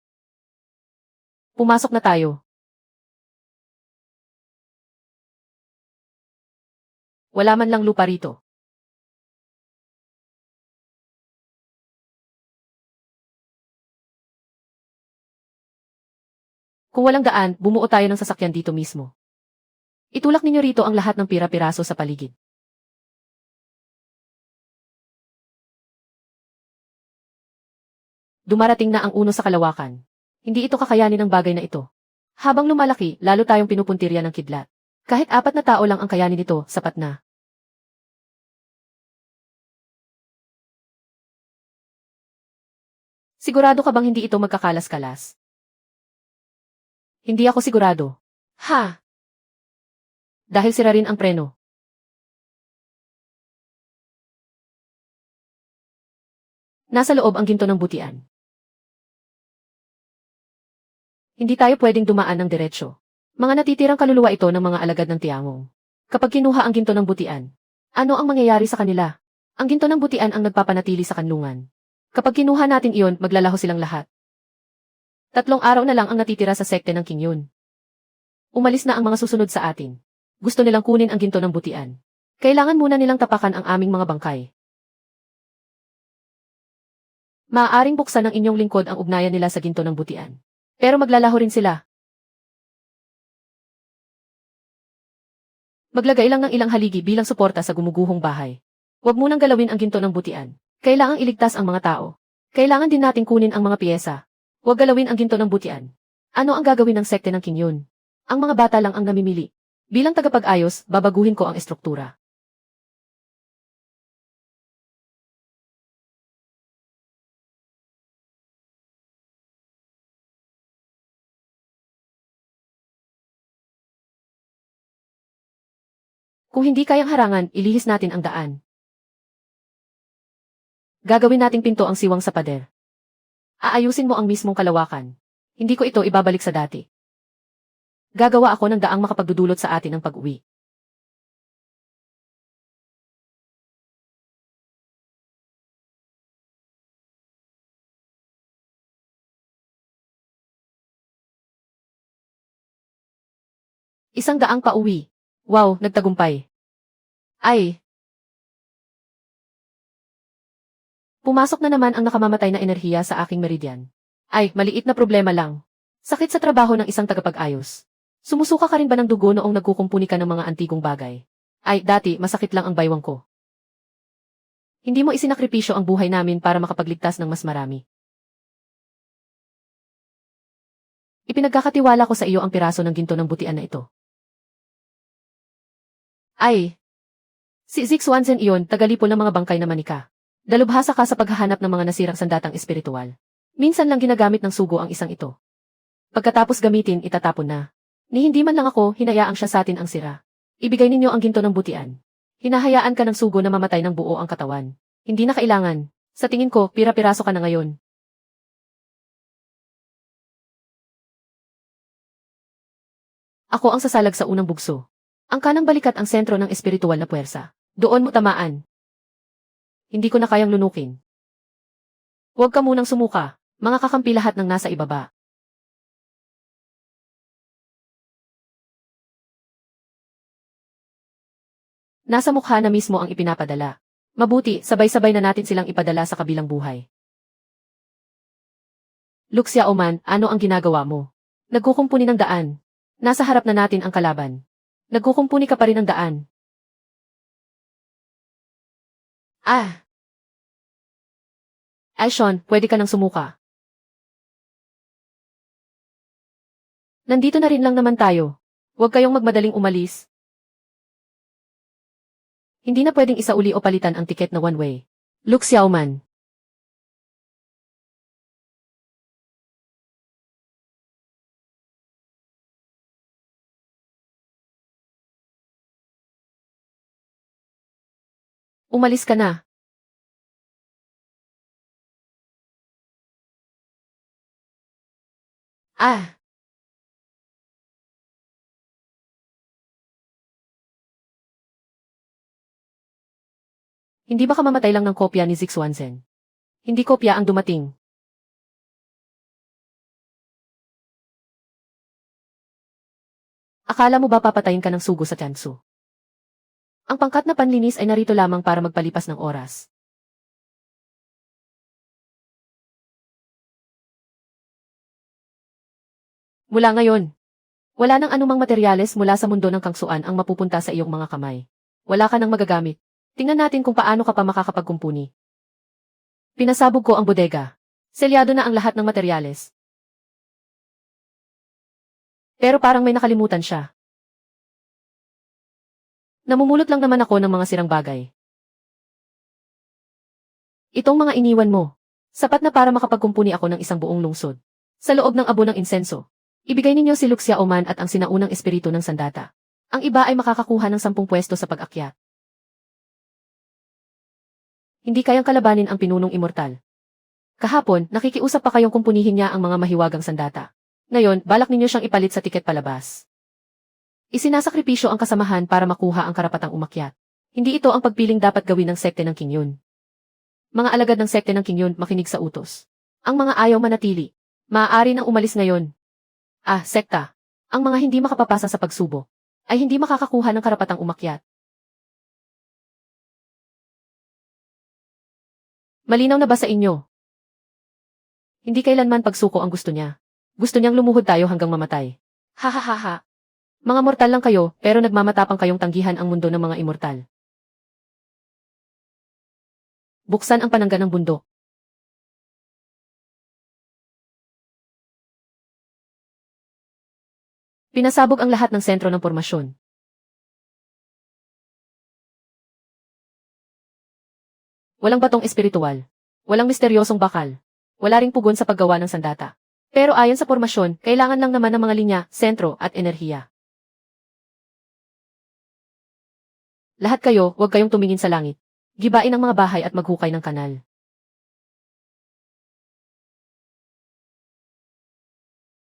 S1: Pumasok na tayo. Wala man lang lupa rito. Kung walang daan, bumuo tayo ng sasakyan dito mismo. Itulak ninyo rito ang lahat ng pira-piraso sa paligid. Dumarating na ang uno sa kalawakan. Hindi ito kakayanin ng bagay na ito. Habang lumalaki, lalo tayong pinupuntirya ng kidlat. Kahit 4 na tao lang ang kayanin nito, sapat na. Sigurado ka bang hindi ito magkakalas-kalas? Hindi ako sigurado. Ha? Dahil sira rin ang preno. Nasa loob ang ginto ng butian. Hindi tayo pwedeng dumaan ng diretsyo. Mga natitirang kaluluwa ito ng mga alagad ng Tiangong. Kapag kinuha ang ginto ng butian, ano ang mangyayari sa kanila? Ang ginto ng butian ang nagpapanatili sa kanlungan. Kapag kinuha natin iyon, maglalaho silang lahat. 3 araw na lang ang natitira sa sekte ng King Yun. Umalis na ang mga susunod sa atin. Gusto nilang kunin ang ginto ng butian. Kailangan muna nilang tapakan ang aming mga bangkay. Maaaring buksan ng inyong lingkod ang ugnayan nila sa ginto ng butian. Pero maglalaho rin sila. Maglagay lang ng ilang haligi bilang suporta sa gumuguhong bahay. Huwag munang galawin ang ginto ng butian. Kailangang iligtas ang mga tao. Kailangan din nating kunin ang mga piyesa. Huwag galawin ang ginto ng butian. Ano ang gagawin ng sekte ng King Yun? Ang mga bata lang ang namimili. Bilang tagapag-ayos, babaguhin ko ang estruktura. Kung hindi kayang harangan, ilihis natin ang daan. Gagawin nating pinto ang siwang sa pader. Aayusin mo ang mismong kalawakan. Hindi ko ito ibabalik sa dati. Gagawa ako ng daang makapagdudulot sa atin ng pag-uwi. Isang daang pauwi. Wow, nagtagumpay. Ay, pumasok na naman ang nakamamatay na enerhiya sa aking meridian. Ay, maliit na problema lang. Sakit sa trabaho ng isang tagapag-ayos. Sumusuka ka rin ba ng dugo noong nagkukumpuni ka ng mga antigong bagay? Ay, dati, masakit lang ang baywang ko. Hindi mo isinakripisyo ang buhay namin para makapagligtas ng mas marami. Ipinagkakatiwala ko sa iyo ang piraso ng ginto ng butian na ito. Ay, si Zix Wanzen iyon, tagalipol ng mga bangkay na manika. Dalubhasa ka sa paghahanap ng mga nasirang sandatang espiritual. Minsan lang ginagamit ng sugo ang isang ito. Pagkatapos gamitin, itatapon na. Ni hindi man lang ako, hinayaang siya sa atin ang sira. Ibigay ninyo ang ginto ng butian. Hinahayaan ka ng sugo na mamatay ng buo ang katawan. Hindi na kailangan. Sa tingin ko, pira-piraso ka na ngayon. Ako ang sasalag sa unang bugso. Ang kanang balikat ang sentro ng espiritual na puwersa. Doon mo tamaan. Hindi ko na kayang lunukin. Huwag ka munang sumuka. Mga kakampi lahat ng nasa ibaba. Nasa mukha na mismo ang ipinapadala. Mabuti, sabay-sabay na natin silang ipadala sa kabilang buhay. Luxia Oman, ano ang ginagawa mo? Nagkukumpuni ng daan. Nasa harap na natin ang kalaban. Nagkukumpuni ka pa rin ng daan. Ah! Aishon, pwede ka nang sumuka. Nandito na rin lang naman tayo. Huwag kayong magmadaling umalis. Hindi na pwedeng isauli o palitan ang tiket na one-way. Luke Xiaoman. Umalis ka na. Ah! Hindi ba kamamatay lang ng kopya ni Zixuanzen? Hindi kopya ang dumating. Akala mo ba papatayin ka ng sugo sa Tiansu? Ang pangkat na panlinis ay narito lamang para magpalipas ng oras. Mula ngayon, wala nang anumang materyales mula sa mundo ng kangsuan ang mapupunta sa iyong mga kamay. Wala ka nang magagamit. Tingnan natin kung paano ka pa makakapagkumpuni. Pinasabog ko ang bodega. Selyado na ang lahat ng materyales. Pero parang may nakalimutan siya. Namumulot lang naman ako ng mga sirang bagay. Itong mga iniwan mo, sapat na para makapagkumpuni ako ng isang buong lungsod. Sa loob ng abo ng insenso, ibigay ninyo si Luxia Oman at ang sinaunang espiritu ng sandata. Ang iba ay makakakuha ng 10 pwesto sa pag-akyat. Hindi kayang kalabanin ang pinunong immortal. Kahapon, nakikiusap pa kayong kumpunihin niya ang mga mahiwagang sandata. Ngayon, balak ninyo siyang ipalit sa tiket palabas. Isinasakripisyo ang kasamahan para makuha ang karapatang umakyat. Hindi ito ang pagpiling dapat gawin ng sekte ng Kingyun. Mga alagad ng sekte ng Kingyun makinig sa utos. Ang mga ayaw manatili, maaari nang umalis ngayon. Ah, sekta. Ang mga hindi makapapasa sa pagsubo, ay hindi makakakuha ng karapatang umakyat. Malinaw na ba sa inyo? Hindi kailanman pagsuko ang gusto niya. Gusto niyang lumuhod tayo hanggang mamatay. Ha ha ha ha. Mga mortal lang kayo, pero nagmamatapang kayong tanggihan ang mundo ng mga immortal. Buksan ang panangga ng bundok. Pinasabog ang lahat ng sentro ng pormasyon. Walang batong espiritual. Walang misteryosong bakal. Wala ring pugon sa paggawa ng sandata. Pero ayon sa pormasyon, kailangan lang naman ng mga linya, sentro, at enerhiya. Lahat kayo, huwag kayong tumingin sa langit. Gibain ang mga bahay at maghukay ng kanal.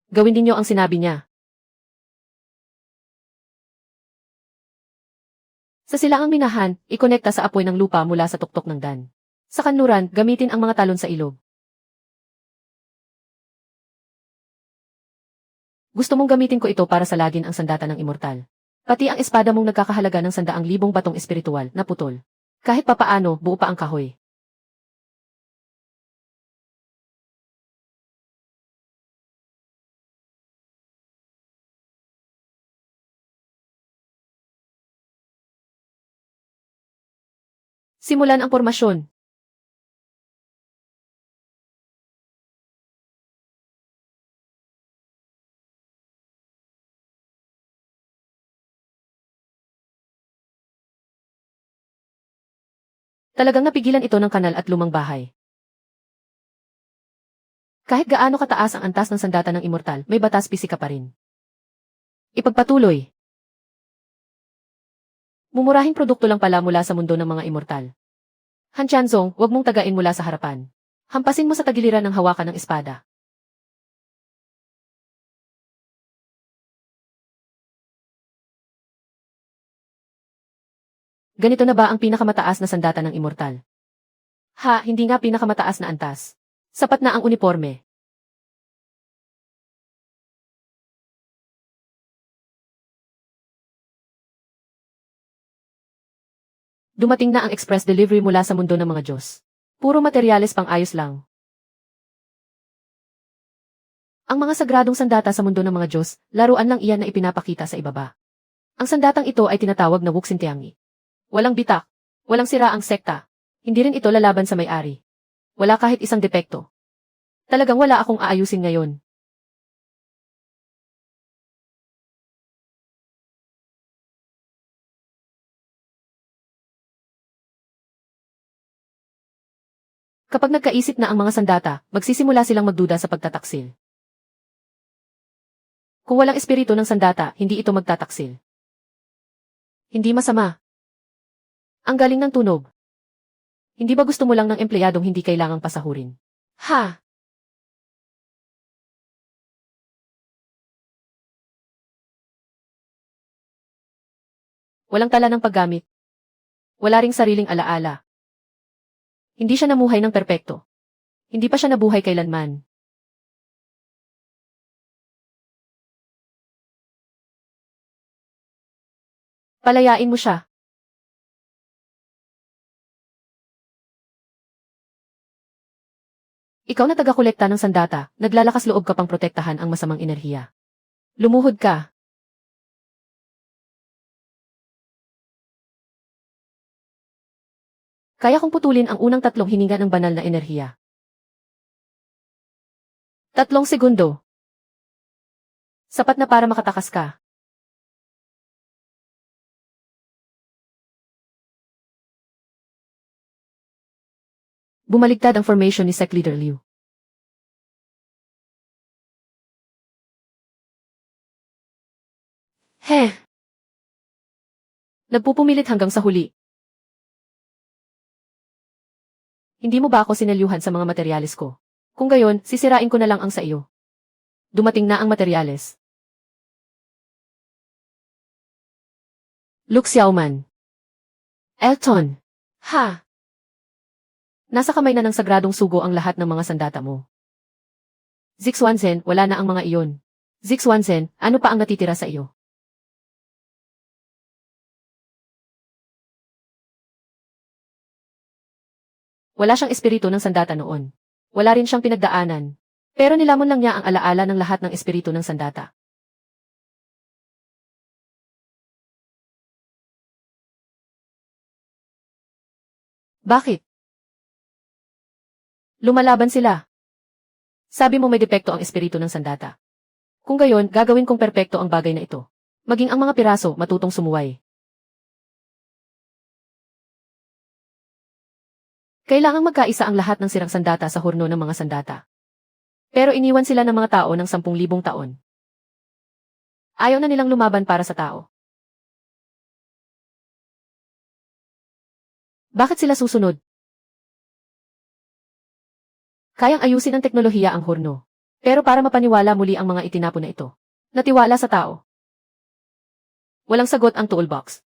S1: Gawin ninyo ang sinabi niya. Sa silaang minahan, ikonekta sa apoy ng lupa mula sa tuktok ng dan. Sa kanluran, gamitin ang mga talon sa ilog. Gusto mong gamitin ko ito para salagin ang sandata ng immortal. Pati ang espada mong nagkakahalaga ng 100,000 batong espiritual na putol. Kahit papaano, buo pa ang kahoy. Simulan ang pormasyon. Talagang napigilan ito ng kanal at lumang bahay. Kahit gaano kataas ang antas ng sandata ng immortal, may batas pisika pa rin. Ipagpatuloy. Mumurahing produkto lang pala mula sa mundo ng mga immortal. Han Tianzong, huwag mong tagain mula sa harapan. Hampasin mo sa tagiliran ng hawakan ng espada. Ganito na ba ang pinakamataas na sandata ng immortal? Ha, hindi nga pinakamataas na antas. Sapat na ang uniforme. Dumating na ang express delivery mula sa mundo ng mga Diyos. Puro materyales pang ayos lang. Ang mga sagradong sandata sa mundo ng mga Diyos, laruan lang iyan na ipinapakita sa ibaba. Ang sandatang ito ay tinatawag na Wuxintiangi. Walang bitak, walang sira ang sekta. Hindi rin ito lalaban sa may-ari. Wala kahit isang depekto. Talagang wala akong aayusin ngayon. Kapag nagkaisip na ang mga sandata, magsisimula silang magduda sa pagtataksil. Kung walang espiritu ng sandata, hindi ito magtataksil. Hindi masama. Ang galing ng tunog. Hindi ba gusto mo lang ng empleyadong hindi kailangang pasahurin? Ha! Walang tala ng paggamit. Wala ring sariling alaala. Hindi siya namuhay ng perpekto. Hindi pa siya nabuhay kailanman. Palayain mo siya. Ikaw na taga-kolekta ng sandata, naglalakas loob ka pang protektahan ang masamang enerhiya. Lumuhod ka. Kaya kong putulin ang unang 3 hininga ng banal na enerhiya. 3 segundo. Sapat na para makatakas ka. Bumaligtad ang formation ni Sec Leader Liu. Heh! Nagpupumilit hanggang sa huli. Hindi mo ba ako sinelyuhan sa mga materyales ko? Kung gayon, sisirain ko na lang ang sa iyo. Dumating na ang materyales. Luke Xiaoman. Elton. Ha! Nasa kamay na ng sagradong sugo ang lahat ng mga sandata mo. Zixuanzhen, wala na ang mga iyon. Zixuanzhen, ano pa ang natitira sa iyo? Wala siyang espiritu ng sandata noon. Wala rin siyang pinagdaanan. Pero nilamon lang niya ang alaala ng lahat ng espiritu ng sandata. Bakit? Lumalaban sila. Sabi mo may depekto ang espiritu ng sandata. Kung gayon, gagawin kong perpekto ang bagay na ito. Maging ang mga piraso matutong sumuway. Kailangang magkaisa ang lahat ng sirang sandata sa hurno ng mga sandata. Pero iniwan sila ng mga tao ng 10,000 taon. Ayaw na nilang lumaban para sa tao. Bakit sila susunod? Kayang ayusin ng teknolohiya ang hurno. Pero para mapaniwala muli ang mga itinapon na ito. Natiwala sa tao. Walang sagot ang toolbox.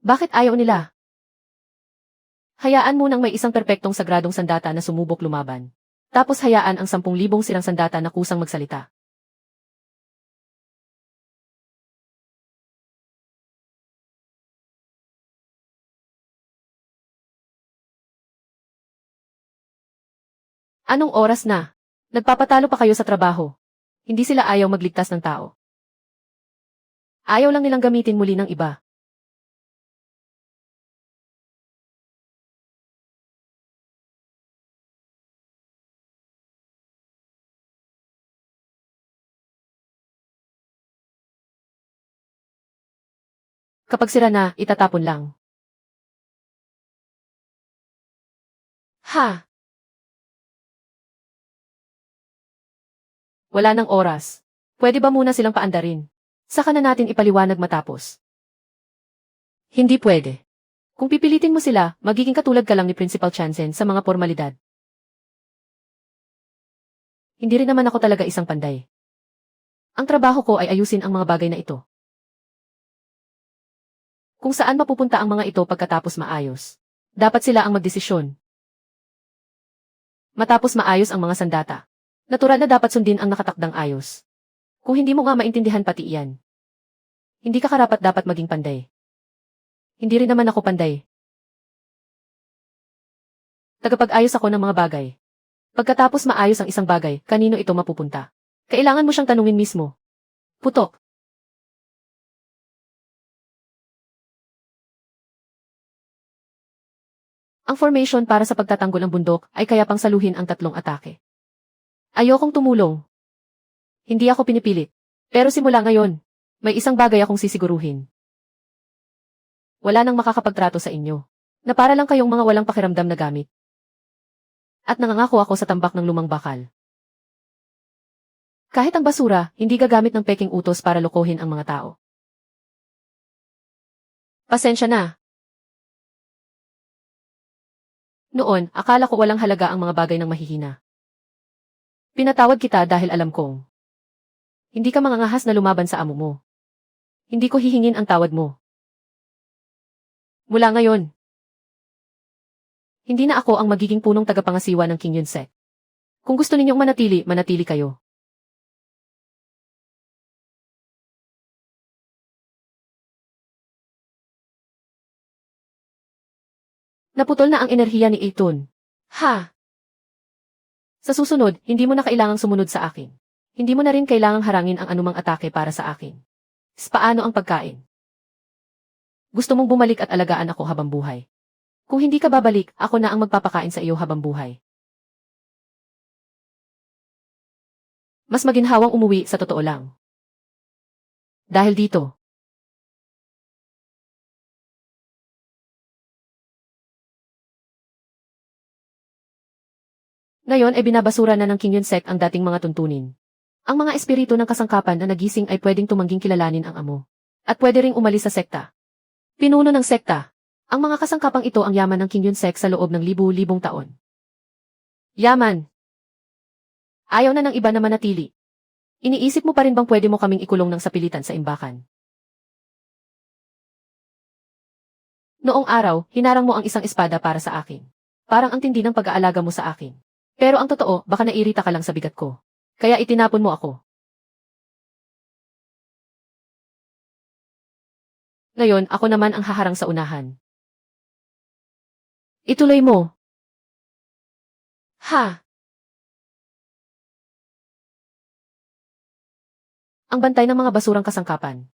S1: Bakit ayaw nila? Hayaan mo nang may isang perpektong sagradong sandata na sumubok lumaban. Tapos hayaan ang 10,000 sirang sandata na kusang magsalita. Anong oras na? Nagpapatalo pa kayo sa trabaho. Hindi sila ayaw magligtas ng tao. Ayaw lang nilang gamitin muli ng iba. Kapag sira na, itatapon lang. Ha! Wala nang oras. Pwede ba muna silang paandarin? Saka na natin ipaliwanag matapos. Hindi pwede. Kung pipilitin mo sila, magiging katulad ka lang ni Principal Chansen sa mga formalidad. Hindi rin naman ako talaga isang panday. Ang trabaho ko ay ayusin ang mga bagay na ito. Kung saan mapupunta ang mga ito pagkatapos maayos. Dapat sila ang magdesisyon. Matapos maayos ang mga sandata. Natural na dapat sundin ang nakatakdang ayos. Kung hindi mo nga maintindihan pati iyan. Hindi ka karapat-dapat maging panday. Hindi rin naman ako panday. Tagapag-ayos ako ng mga bagay. Pagkatapos maayos ang isang bagay, kanino ito mapupunta? Kailangan mo siyang tanungin mismo. Putok. Ang formation para sa pagtatanggol ng bundok ay kaya pang saluhin ang 3 atake. Ayokong tumulong. Hindi ako pinipilit. Pero simula ngayon, may isang bagay akong sisiguruhin. Wala nang makakapagtrato sa inyo. Na para lang kayong mga walang pakiramdam na gamit. At nangangako ako sa tambak ng lumang bakal. Kahit ang basura, hindi gagamit ng peking utos para lokohin ang mga tao. Pasensya na. Noon, akala ko walang halaga ang mga bagay ng mahihina. Pinatawad kita dahil alam kong hindi ka mangangahas na lumaban sa amo mo. Hindi ko hihingin ang tawad mo. Mula ngayon, hindi na ako ang magiging punong tagapangasiwa ng King Yun-sek. Kung gusto ninyong manatili, manatili kayo. Naputol na ang enerhiya ni Itun. Ha! Sa susunod, hindi mo na kailangang sumunod sa akin. Hindi mo na rin kailangang harangin ang anumang atake para sa akin. Paano ang pagkain? Gusto mong bumalik at alagaan ako habang buhay. Kung hindi ka babalik, ako na ang magpapakain sa iyo habang buhay. Mas maginhawang umuwi sa totoo lang. Dahil dito. Ngayon ay binabasura na ng King Yun-sek ang dating mga tuntunin. Ang mga espiritu ng kasangkapan na nagising ay pwedeng tumangging kilalanin ang amo. At pwede ring umalis sa sekta. Pinuno ng sekta. Ang mga kasangkapang ito ang yaman ng King Yun-sek sa loob ng libu-libong taon. Yaman. Ayaw na ng iba na manatili. Iniisip mo pa rin bang pwede mo kaming ikulong ng sapilitan sa imbakan? Noong araw, hinarang mo ang isang espada para sa akin. Parang ang tindi ng pag-aalaga mo sa akin. Pero ang totoo, baka nairita ka lang sa bigat ko. Kaya itinapon mo ako. Ngayon, ako naman ang haharang sa unahan. Ituloy mo. Ha! Ang bantay ng mga basurang kasangkapan.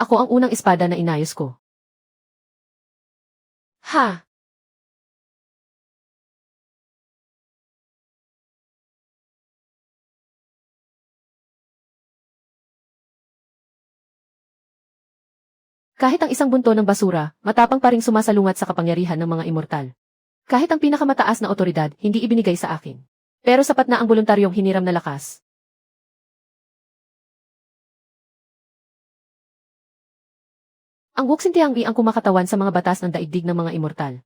S1: Ako ang unang espada na inayos ko. Ha! Kahit ang isang bunto ng basura, matapang pa ring sumasalungat sa kapangyarihan ng mga immortal. Kahit ang pinakamataas na otoridad, hindi ibinigay sa akin. Pero sapat na ang voluntaryong hiniram na lakas. Ang Wuxintianggi ang kumakatawan sa mga batas ng daigdig ng mga immortal.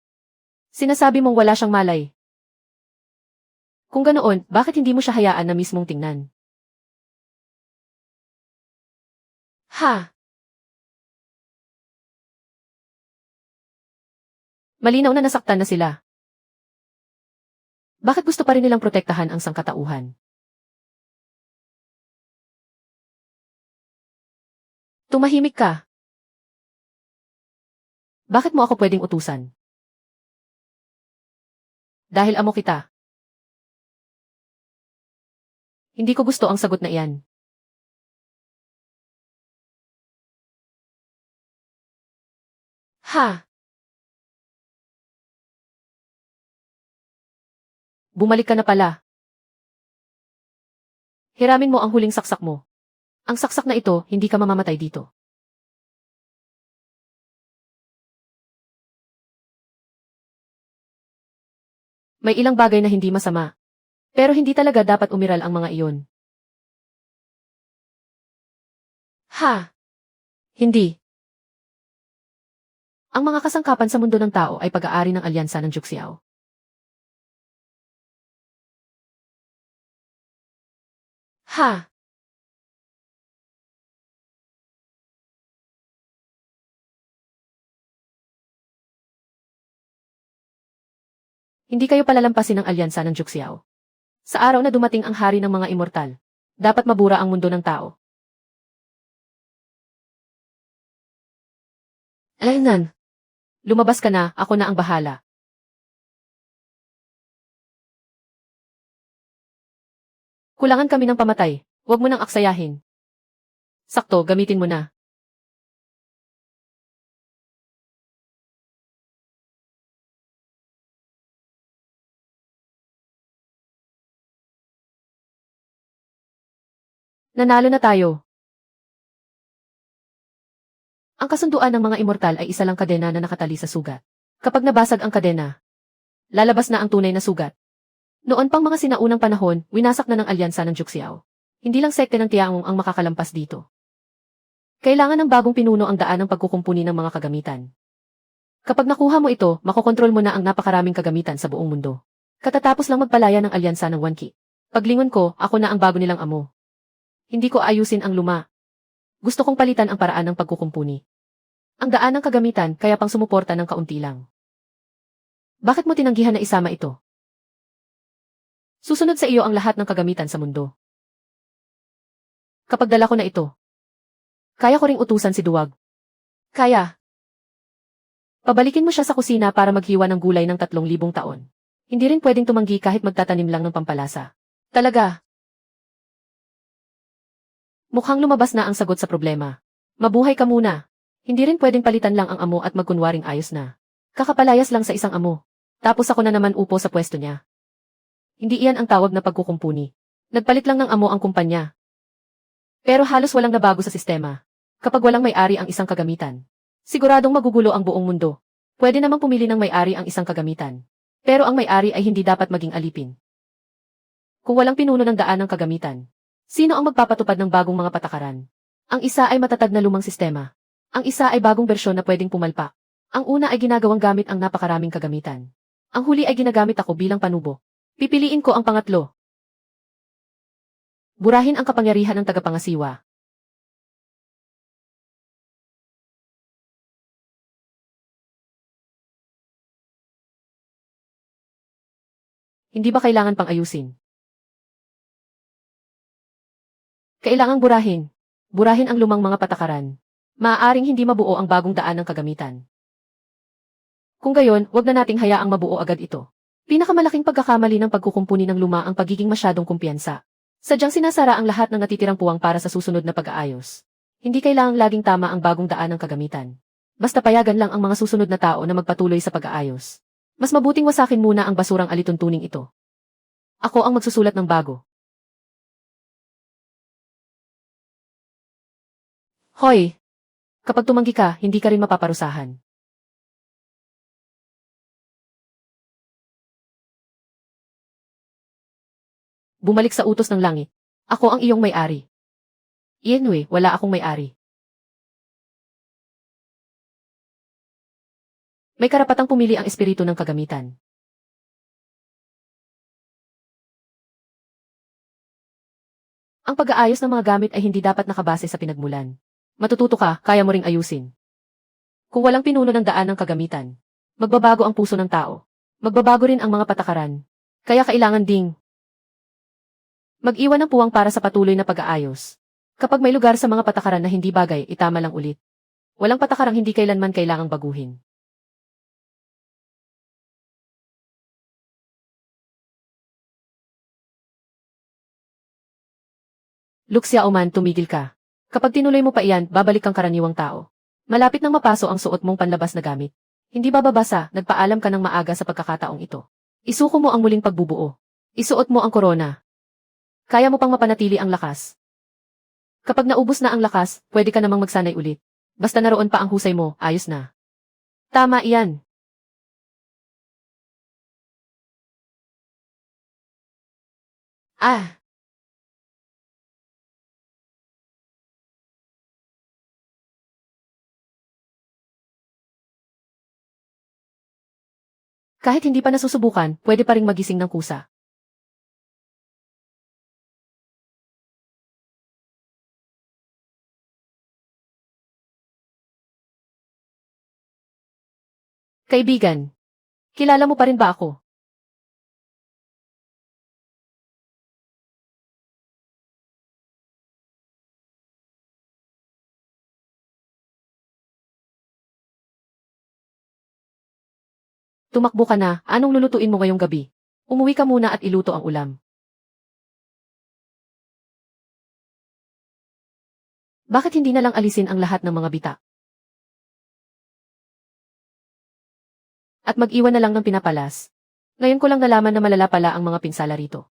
S1: Sinasabi mong wala siyang malay. Kung ganoon, bakit hindi mo siya hayaan na mismong tingnan? Ha! Malinaw na nasaktan na sila. Bakit gusto pa rin nilang protektahan ang sangkatauhan? Tumahimik ka. Bakit mo ako pwedeng utusan? Dahil amo kita. Hindi ko gusto ang sagot na iyan. Ha! Bumalik ka na pala. Hiramin mo ang huling saksak mo. Ang saksak na ito, hindi ka mamamatay dito. May ilang bagay na hindi masama. Pero hindi talaga dapat umiral ang mga iyon. Ha! Hindi. Ang mga kasangkapan sa mundo ng tao ay pag-aari ng alyansa ng Juxiao. Ha! Hindi kayo palalampasin ng alyansa ng Juxiao. Sa araw na dumating ang hari ng mga immortal, dapat mabura ang mundo ng tao. Alaynan! Lumabas ka na, ako na ang bahala. Kulangan kami ng pamatay, huwag mo nang aksayahin. Sakto, gamitin mo na. Nanalo na tayo. Ang kasunduan ng mga immortal ay isa lang kadena na nakatali sa sugat. Kapag nabasag ang kadena, lalabas na ang tunay na sugat. Noon pang mga sinaunang panahon, winasak na ng alyansa ng Juxiao. Hindi lang sekte ng Tiangong ang makakalampas dito. Kailangan ng bagong pinuno ang daan ng pagkukumpuni ng mga kagamitan. Kapag nakuha mo ito, makokontrol mo na ang napakaraming kagamitan sa buong mundo. Katatapos lang magpalaya ng alyansa ng Wanqi. Paglingon ko, ako na ang bago nilang amo. Hindi ko ayusin ang luma. Gusto kong palitan ang paraan ng pagkukumpuni. Ang daan ng kagamitan kaya pang sumuporta ng kaunti lang. Bakit mo tinanggihan na isama ito? Susunod sa iyo ang lahat ng kagamitan sa mundo. Kapag dala ko na ito, kaya ko ring utusan si Duwag. Kaya. Pabalikin mo siya sa kusina para maghiwa ng gulay ng 3,000 taon. Hindi rin pwedeng tumanggi kahit magtatanim lang ng pampalasa. Talaga. Mukhang lumabas na ang sagot sa problema. Mabuhay ka muna. Hindi rin pwedeng palitan lang ang amo at magkunwaring ayos na. Kakapalayas lang sa isang amo. Tapos ako na naman upo sa pwesto niya. Hindi iyan ang tawag na pagkukumpuni. Nagpalit lang ng amo ang kumpanya. Pero halos walang nabago sa sistema. Kapag walang may-ari ang isang kagamitan, siguradong magugulo ang buong mundo. Pwede namang pumili ng may-ari ang isang kagamitan. Pero ang may-ari ay hindi dapat maging alipin. Kung walang pinuno ng daan ng kagamitan, sino ang magpapatupad ng bagong mga patakaran? Ang isa ay matatag na lumang sistema. Ang isa ay bagong bersyon na pwedeng pumalpak. Ang una ay ginagawang gamit ang napakaraming kagamitan. Ang huli ay ginagamit ako bilang panubo. Pipiliin ko ang pangatlo. Burahin ang kapangyarihan ng tagapangasiwa. Hindi ba kailangan pang ayusin? Kailangang burahin. Burahin ang lumang mga patakaran. Maaaring hindi mabuo ang bagong daan ng kagamitan. Kung gayon, wag na nating hayaang mabuo agad ito. Pinakamalaking pagkakamali ng pagkukumpuni ng luma ang pagiging masyadong kumpiyansa. Sadyang sinasara ang lahat ng natitirang puwang para sa susunod na pag-aayos. Hindi kailangang laging tama ang bagong daan ng kagamitan. Basta payagan lang ang mga susunod na tao na magpatuloy sa pag-aayos. Mas mabuting wasakin muna ang basurang alituntuning ito. Ako ang magsusulat ng bago. Hoy! Kapag tumanggi ka, hindi ka rin mapaparusahan. bumalik sa utos ng langit. Ako ang iyong may-ari. Ienwe, wala akong may-ari. May karapatang pumili ang espiritu ng kagamitan. Ang pag-aayos ng mga gamit ay hindi dapat nakabase sa pinagmulan. Matututo ka, kaya mo ring ayusin. Kung walang pinuno ng daan ng kagamitan, magbabago ang puso ng tao. Magbabago rin ang mga patakaran. Kaya kailangan ding mag-iwan ng puwang para sa patuloy na pag-aayos. Kapag may lugar sa mga patakaran na hindi bagay, itama lang ulit. Walang patakarang hindi kailanman kailangang baguhin. Luxia Oman, tumigil ka. Kapag tinuloy mo pa iyan, babalik kang karaniwang tao. Malapit nang mapaso ang suot mong panlabas na gamit. Hindi bababasa, nagpaalam ka ng maaga sa pagkakataong ito. Isuko mo ang muling pagbubuo. Isuot mo ang korona. Kaya mo pang mapanatili ang lakas. Kapag naubos na ang lakas, pwede ka namang magsanay ulit. Basta naroon pa ang husay mo, ayos na. Tama iyan. Ah! Kahit hindi pa nasusubukan, pwede pa ring magising ng kusa. Kaibigan, kilala mo pa rin ba ako? Tumakbo ka na, anong lulutuin mo ngayong gabi? Umuwi ka muna at iluto ang ulam. Bakit hindi na lang alisin ang lahat ng mga bita? At mag-iwan na lang ng pinapalas. Ngayon ko lang nalaman na malala pala ang mga pinsala rito.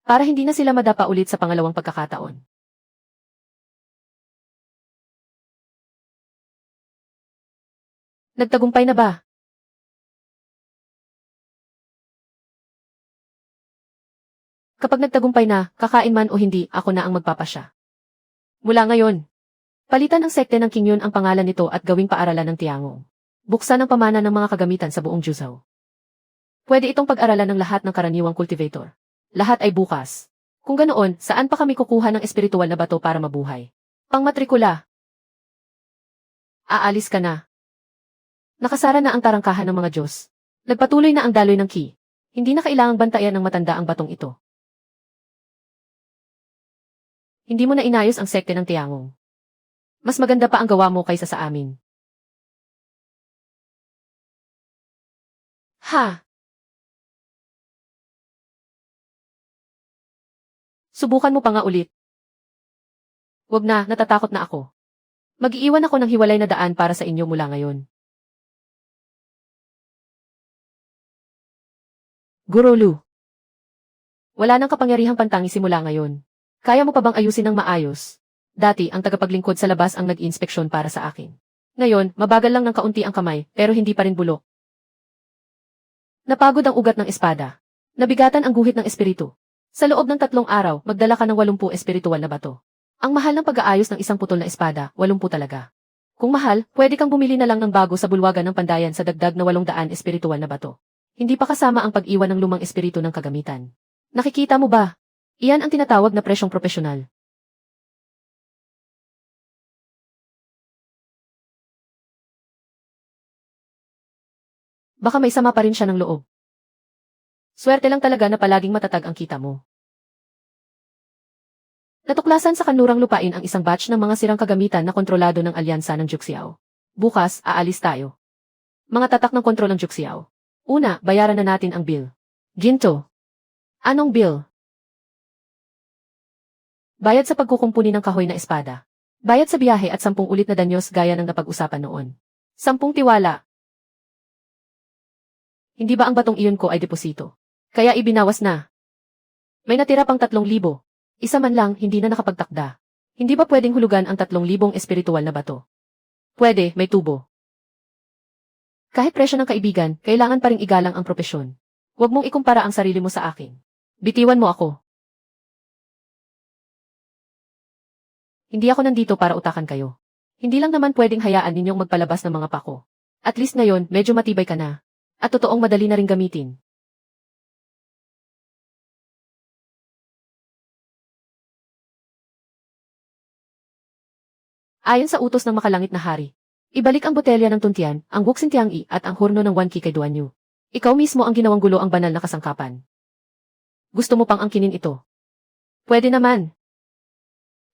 S1: Para hindi na sila madapa ulit sa pangalawang pagkakataon. Nagtagumpay na ba? Kapag nagtagumpay na, kakain man o hindi, ako na ang magpapasya. Mula ngayon, palitan ang sekte ng Kingyun ang pangalan nito at gawing paaralan ng Tiangong. Buksan ang pamana ng mga kagamitan sa buong Juzhou. Pwede itong pag-aralan ng lahat ng karaniwang cultivator. Lahat ay bukas. Kung ganoon, saan pa kami kukuha ng espiritual na bato para mabuhay? Pangmatrikula. Aalis ka na. Nakasara na ang tarangkahan ng mga Diyos. Nagpatuloy na ang daloy ng Qi. Hindi na kailangang bantayan ng matanda ang batong ito. Hindi mo na inayos ang sekte ng Tiangong. Mas maganda pa ang gawa mo kaysa sa amin. Ha! Subukan mo pa nga ulit. Wag na, natatakot na ako. Mag-iiwan ako ng hiwalay na daan para sa inyo mula ngayon. Guro Lu. Wala nang kapangyarihang pantangi simula ngayon. Kaya mo pa bang ayusin ng maayos? Dati, ang tagapaglingkod sa labas ang nag-inspeksyon para sa akin. Ngayon, mabagal lang ng kaunti ang kamay, pero hindi pa rin bulok. Napagod ang ugat ng espada. Nabigatan ang guhit ng espiritu. Sa loob ng 3 araw, magdala ka ng 80 espiritual na bato. Ang mahal ng pag-aayos ng isang putol na espada, 80 talaga. Kung mahal, pwede kang bumili na lang ng bago sa bulwagan ng pandayan sa dagdag na 800 espiritual na bato. Hindi pa kasama ang pag-iwan ng lumang espiritu ng kagamitan. Nakikita mo ba? Iyan ang tinatawag na presyong propesyonal. Baka may sama pa rin siya ng loob. Swerte lang talaga na palaging matatag ang kita mo. Natuklasan sa kanlurang lupain ang isang batch ng mga sirang kagamitan na kontrolado ng alyansa ng Juxiao. Bukas, aalis tayo. Mga tatak ng kontrol ng Juxiao. Una, bayaran na natin ang bill. Ginto. Anong bill? Bayad sa pagkukumpuni ng kahoy na espada. Bayad sa biyahe at 10 ulit na danyos gaya ng napag-usapan noon. 10 tiwala. Hindi ba ang batong iyon ko ay deposito? Kaya ibinawas na. May natira pang 3,000. Isa man lang, hindi na nakapagtakda. Hindi ba pwedeng hulugan ang 3,000 espiritual na bato? Pwede, may tubo. Kahit presyo ng kaibigan, kailangan pa ring igalang ang propesyon. Huwag mong ikumpara ang sarili mo sa akin. Bitiwan mo ako. Hindi ako nandito para utakan kayo. Hindi lang naman pwedeng hayaan ninyong magpalabas ng mga pako. At least ngayon, medyo matibay ka na. At totoong madali na ring gamitin. Ayon sa utos ng makalangit na hari, ibalik ang botelya ng tuntian, ang Wuxintiang-i at ang hurno ng 1 Qi kay Duan Yu. Ikaw mismo ang ginawang gulo ang banal na kasangkapan. Gusto mo pang angkinin ito? Pwede naman.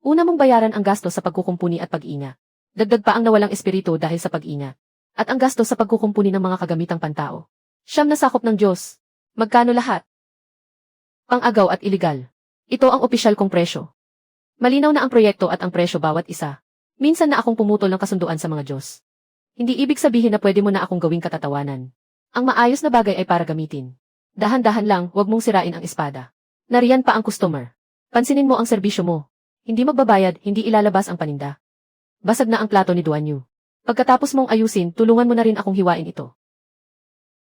S1: Una mong bayaran ang gasto sa pagkukumpuni at pag-ina. Dagdag pa ang nawalang espiritu dahil sa pag-ina. At ang gasto sa pagkukumpuni ng mga kagamitang pantao. Siyam na sakop ng Diyos. Magkano lahat? Pang-agaw at iligal. Ito ang opisyal kong presyo. Malinaw na ang proyekto at ang presyo bawat isa. Minsan na akong pumutol ng kasunduan sa mga Diyos. Hindi ibig sabihin na pwede mo na akong gawing katatawanan. Ang maayos na bagay ay para gamitin. Dahan-dahan lang, huwag mong sirain ang espada. Nariyan pa ang customer. Pansinin mo ang serbisyo mo. Hindi magbabayad, hindi ilalabas ang paninda. Basag na ang plato ni Duan Yu. Pagkatapos mong ayusin, tulungan mo na rin akong hiwain ito.